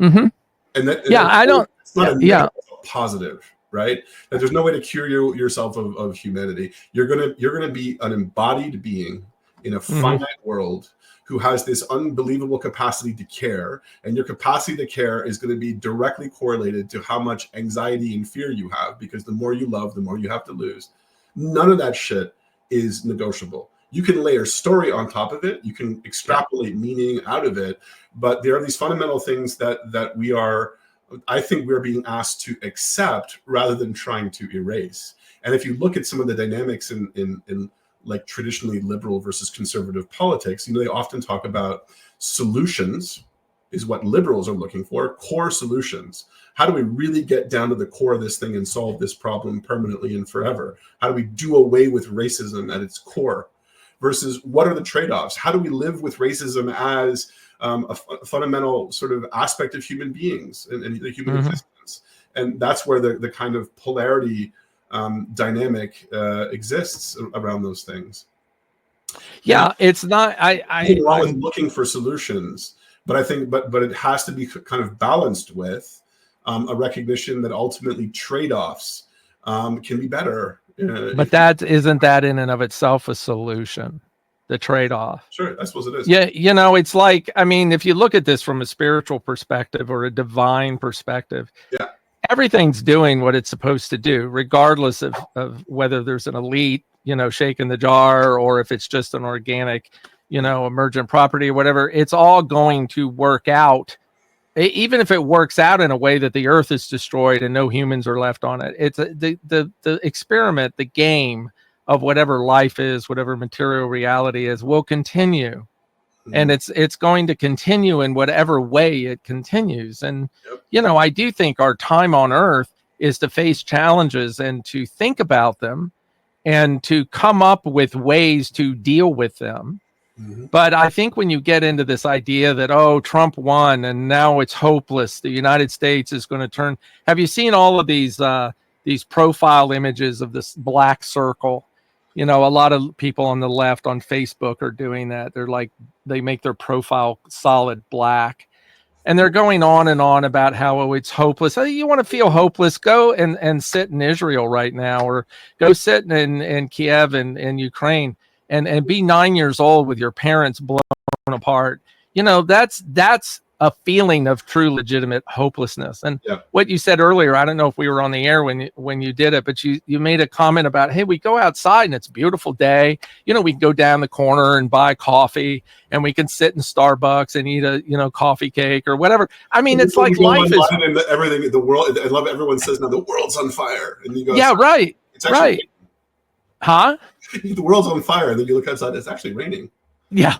Mm-hmm. And that it's not a positive, right? That there's no way to cure yourself of humanity. You're gonna be an embodied being in a finite world who has this unbelievable capacity to care, and your capacity to care is going to be directly correlated to how much anxiety and fear you have, because the more you love, the more you have to lose. None of that shit is negotiable. You can layer story on top of it, you can extrapolate meaning out of it, but there are these fundamental things that I think we're being asked to accept rather than trying to erase. And if you look at some of the dynamics in like traditionally liberal versus conservative politics, they often talk about solutions is what liberals are looking for, core solutions. How do we really get down to the core of this thing and solve this problem permanently and forever? How do we do away with racism at its core? Versus what are the trade-offs? How do we live with racism as a fundamental sort of aspect of human beings and the human existence? And that's where the kind of polarity dynamic exists around those things. It's not. I'm always looking for solutions, but I think, but it has to be kind of balanced with a recognition that ultimately trade-offs can be better. But isn't that in and of itself a solution? The trade-off. Sure, I suppose it is. Yeah, it's like, I mean, if you look at this from a spiritual perspective or a divine perspective, everything's doing what it's supposed to do, regardless of whether there's an elite, shaking the jar, or if it's just an organic, emergent property or whatever. It's all going to work out, even if it works out in a way that the earth is destroyed and no humans are left on it. It's the experiment, the game of whatever life is, whatever material reality is, will continue. And it's going to continue in whatever way it continues. And, I do think our time on earth is to face challenges and to think about them and to come up with ways to deal with them. But I think when you get into this idea that, Trump won and now it's hopeless, the United States is going to turn. Have you seen all of these profile images of this black circle? A lot of people on the left on Facebook are doing that. They're like, they make their profile solid black, and they're going on and on about how it's hopeless. You want to feel hopeless? Go and sit in Israel right now, or go sit in Kiev and Ukraine, and be 9 years old with your parents blown apart. That's a feeling of true legitimate hopelessness. And Yeah. what you said earlier, I don't know if we were on the air when you did it, but you made a comment about, hey, we go outside and it's a beautiful day. You know, we can go down the corner and buy coffee, and we can sit in Starbucks and eat a, you know, coffee cake or whatever. I mean, it's like life is and everything. The world. I love everyone says now the world's on fire, and you go, yeah, right, it's actually right, huh? the world's on fire, and then you look outside, it's actually raining. Yeah.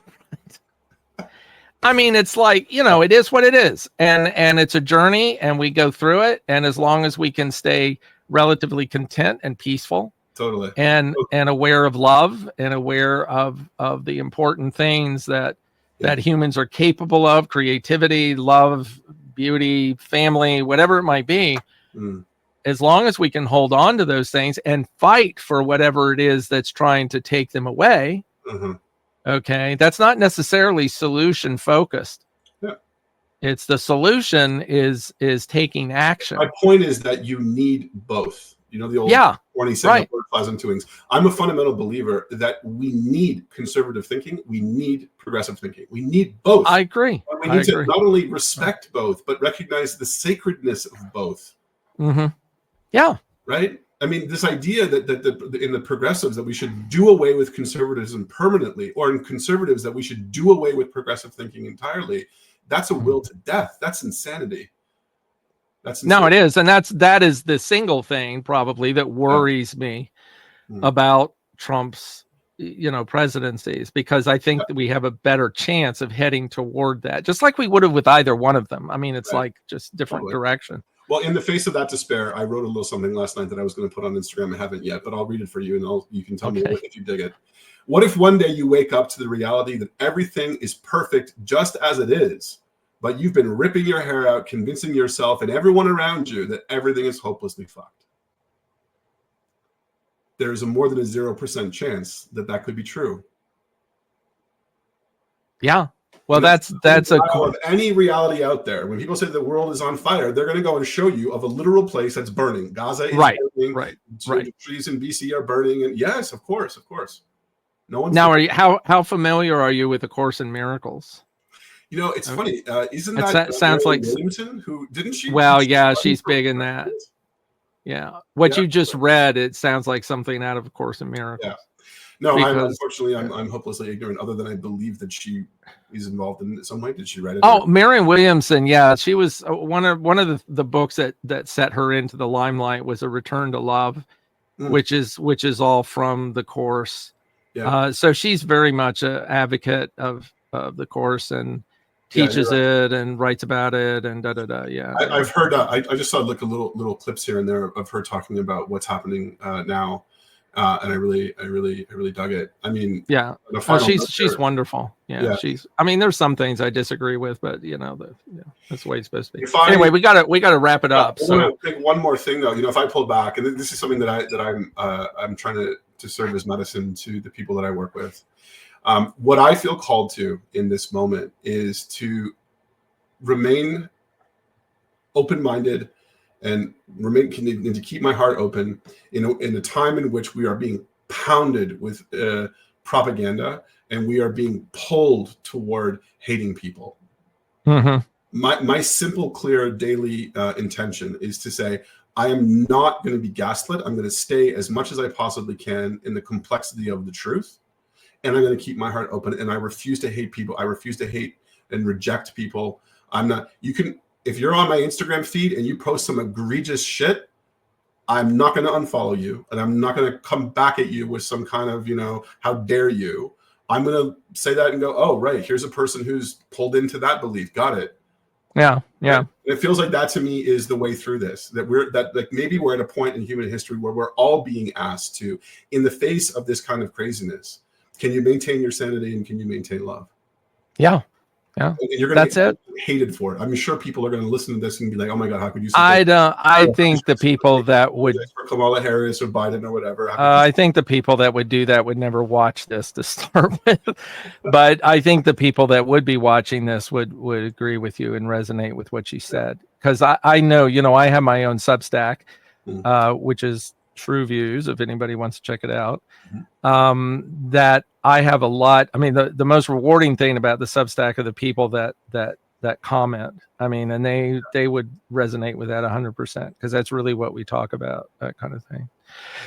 I mean, it's like, you know, it is what it is. And it's a journey, and we go through it. And as long as we can stay relatively content and peaceful, Totally, and aware of love, and aware of the important things that humans are capable of, creativity, love, beauty, family, whatever it might be, as long as we can hold on to those things and fight for whatever it is that's trying to take them away. Okay, that's not necessarily solution focused. Yeah. It's the solution is taking action. My point is that you need both. You know, the old 27 word flies on two wings. I'm a fundamental believer that we need conservative thinking. We need progressive thinking. We need both. I agree. And we need to not only respect both, but recognize the sacredness of both. Yeah. Right? I mean, this idea that in the progressives that we should do away with conservatism permanently, or in conservatives that we should do away with progressive thinking entirely, that's a will to death. That's insanity. No, it is. And that is the single thing probably that worries me about Trump's, you know, presidencies, because I think that we have a better chance of heading toward that, just like we would have with either one of them. I mean, it's like just different direction. Well, in the face of that despair, I wrote a little something last night that I was going to put on Instagram. I haven't yet, but I'll read it for you, and you can tell me if you dig it. What if one day you wake up to the reality that everything is perfect just as it is, but you've been ripping your hair out, convincing yourself and everyone around you that everything is hopelessly fucked? There is a more than a 0% chance that that could be true. Yeah. Well, that's a of any reality out there. When people say the world is on fire, they're going to go and show you of a literal place that's burning. Gaza is burning. Right. The trees in BC are burning, and yes, of course. No one's now. Are you how familiar are you with A Course in Miracles? You know, it's funny. Isn't that sounds like Williamson? Who didn't she? Well, yeah, she's big in that. Yeah, what you just read, it sounds like something out of A Course in Miracles. Yeah. No, unfortunately, I'm hopelessly ignorant. Other than I believe that she is involved in some way. Did she write it? Oh, Marianne Williamson. Yeah, she was one of the books that set her into the limelight was A Return to Love, which is all from the Course. Yeah. So she's very much an advocate of the Course and teaches it and writes about it and Yeah, I've heard. I just saw like a little clips here and there of her talking about what's happening now. And I really dug it. I mean, yeah, she's wonderful. Yeah, I mean, there's some things I disagree with, but you know, that's the way it's supposed to be. Anyway, we gotta wrap it up. I want to think one more thing though. You know, if I pull back, and this is something that I'm trying to serve as medicine to the people that I work with. What I feel called to in this moment is to remain open-minded and to keep my heart open in a time in which we are being pounded with propaganda and we are being pulled toward hating people. My simple, clear daily intention is to say, I am not going to be gaslit. I'm going to stay as much as I possibly can in the complexity of the truth. And I'm going to keep my heart open. And I refuse to hate people. I refuse to hate and reject people. If you're on my Instagram feed and you post some egregious shit, I'm not going to unfollow you. And I'm not going to come back at you with some kind of, how dare you. I'm going to say that and go, oh, right, here's a person who's pulled into that belief. Got it. Yeah. And it feels like that to me is the way through this, that maybe we're at a point in human history where we're all being asked to, in the face of this kind of craziness, can you maintain your sanity and can you maintain love? Yeah. And you're going to get hated for it. I'm sure people are going to listen to this and be like, "Oh my God, how could you?" I think the people that would for Kamala Harris or Biden or whatever. I think the people that would do that would never watch this to start with. But I think the people that would be watching this would agree with you and resonate with what you said, because I know, I have my own Substack, which is True Views. If anybody wants to check it out, that I have a lot. I mean, the most rewarding thing about the Substack are the people that that comment. I mean, and they would resonate with that 100% because that's really what we talk about, that kind of thing.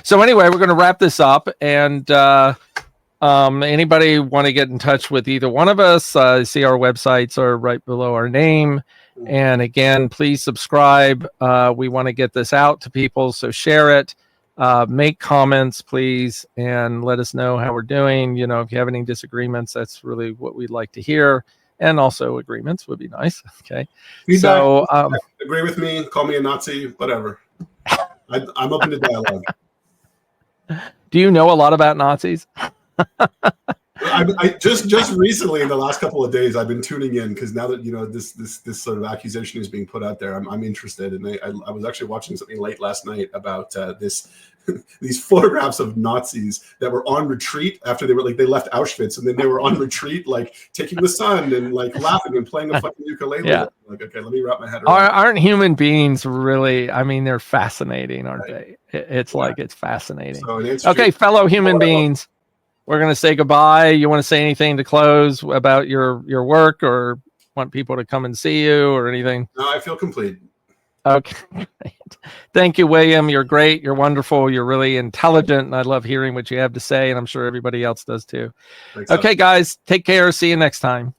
So anyway, we're going to wrap this up, and anybody want to get in touch with either one of us, see our websites are right below our name. And again, please subscribe. We want to get this out to people, so share it. Make comments, please, and let us know how we're doing. You know, if you have any disagreements, that's really what we'd like to hear. And also agreements would be nice. Okay. Feedback, so agree with me, call me a Nazi, whatever. I'm open to dialogue. Do you know a lot about Nazis? I just recently, in the last couple of days, I've been tuning in because now that, you know, this sort of accusation is being put out there, I'm interested. And I was actually watching something late last night about these photographs of Nazis that were on retreat after they left Auschwitz, and then they were on retreat, like taking the sun and like laughing and playing a fucking ukulele. Yeah. Like, okay, let me wrap my head around. Aren't human beings really? I mean, they're fascinating, aren't they? It's like, it's fascinating. So okay, fellow human beings, we're going to say goodbye. You want to say anything to close about your work, or want people to come and see you or anything? No, I feel complete. Okay, great. Thank you, William. You're great. You're wonderful. You're really intelligent, and I love hearing what you have to say, and I'm sure everybody else does too. Thanks, okay, guys, take care. See you next time.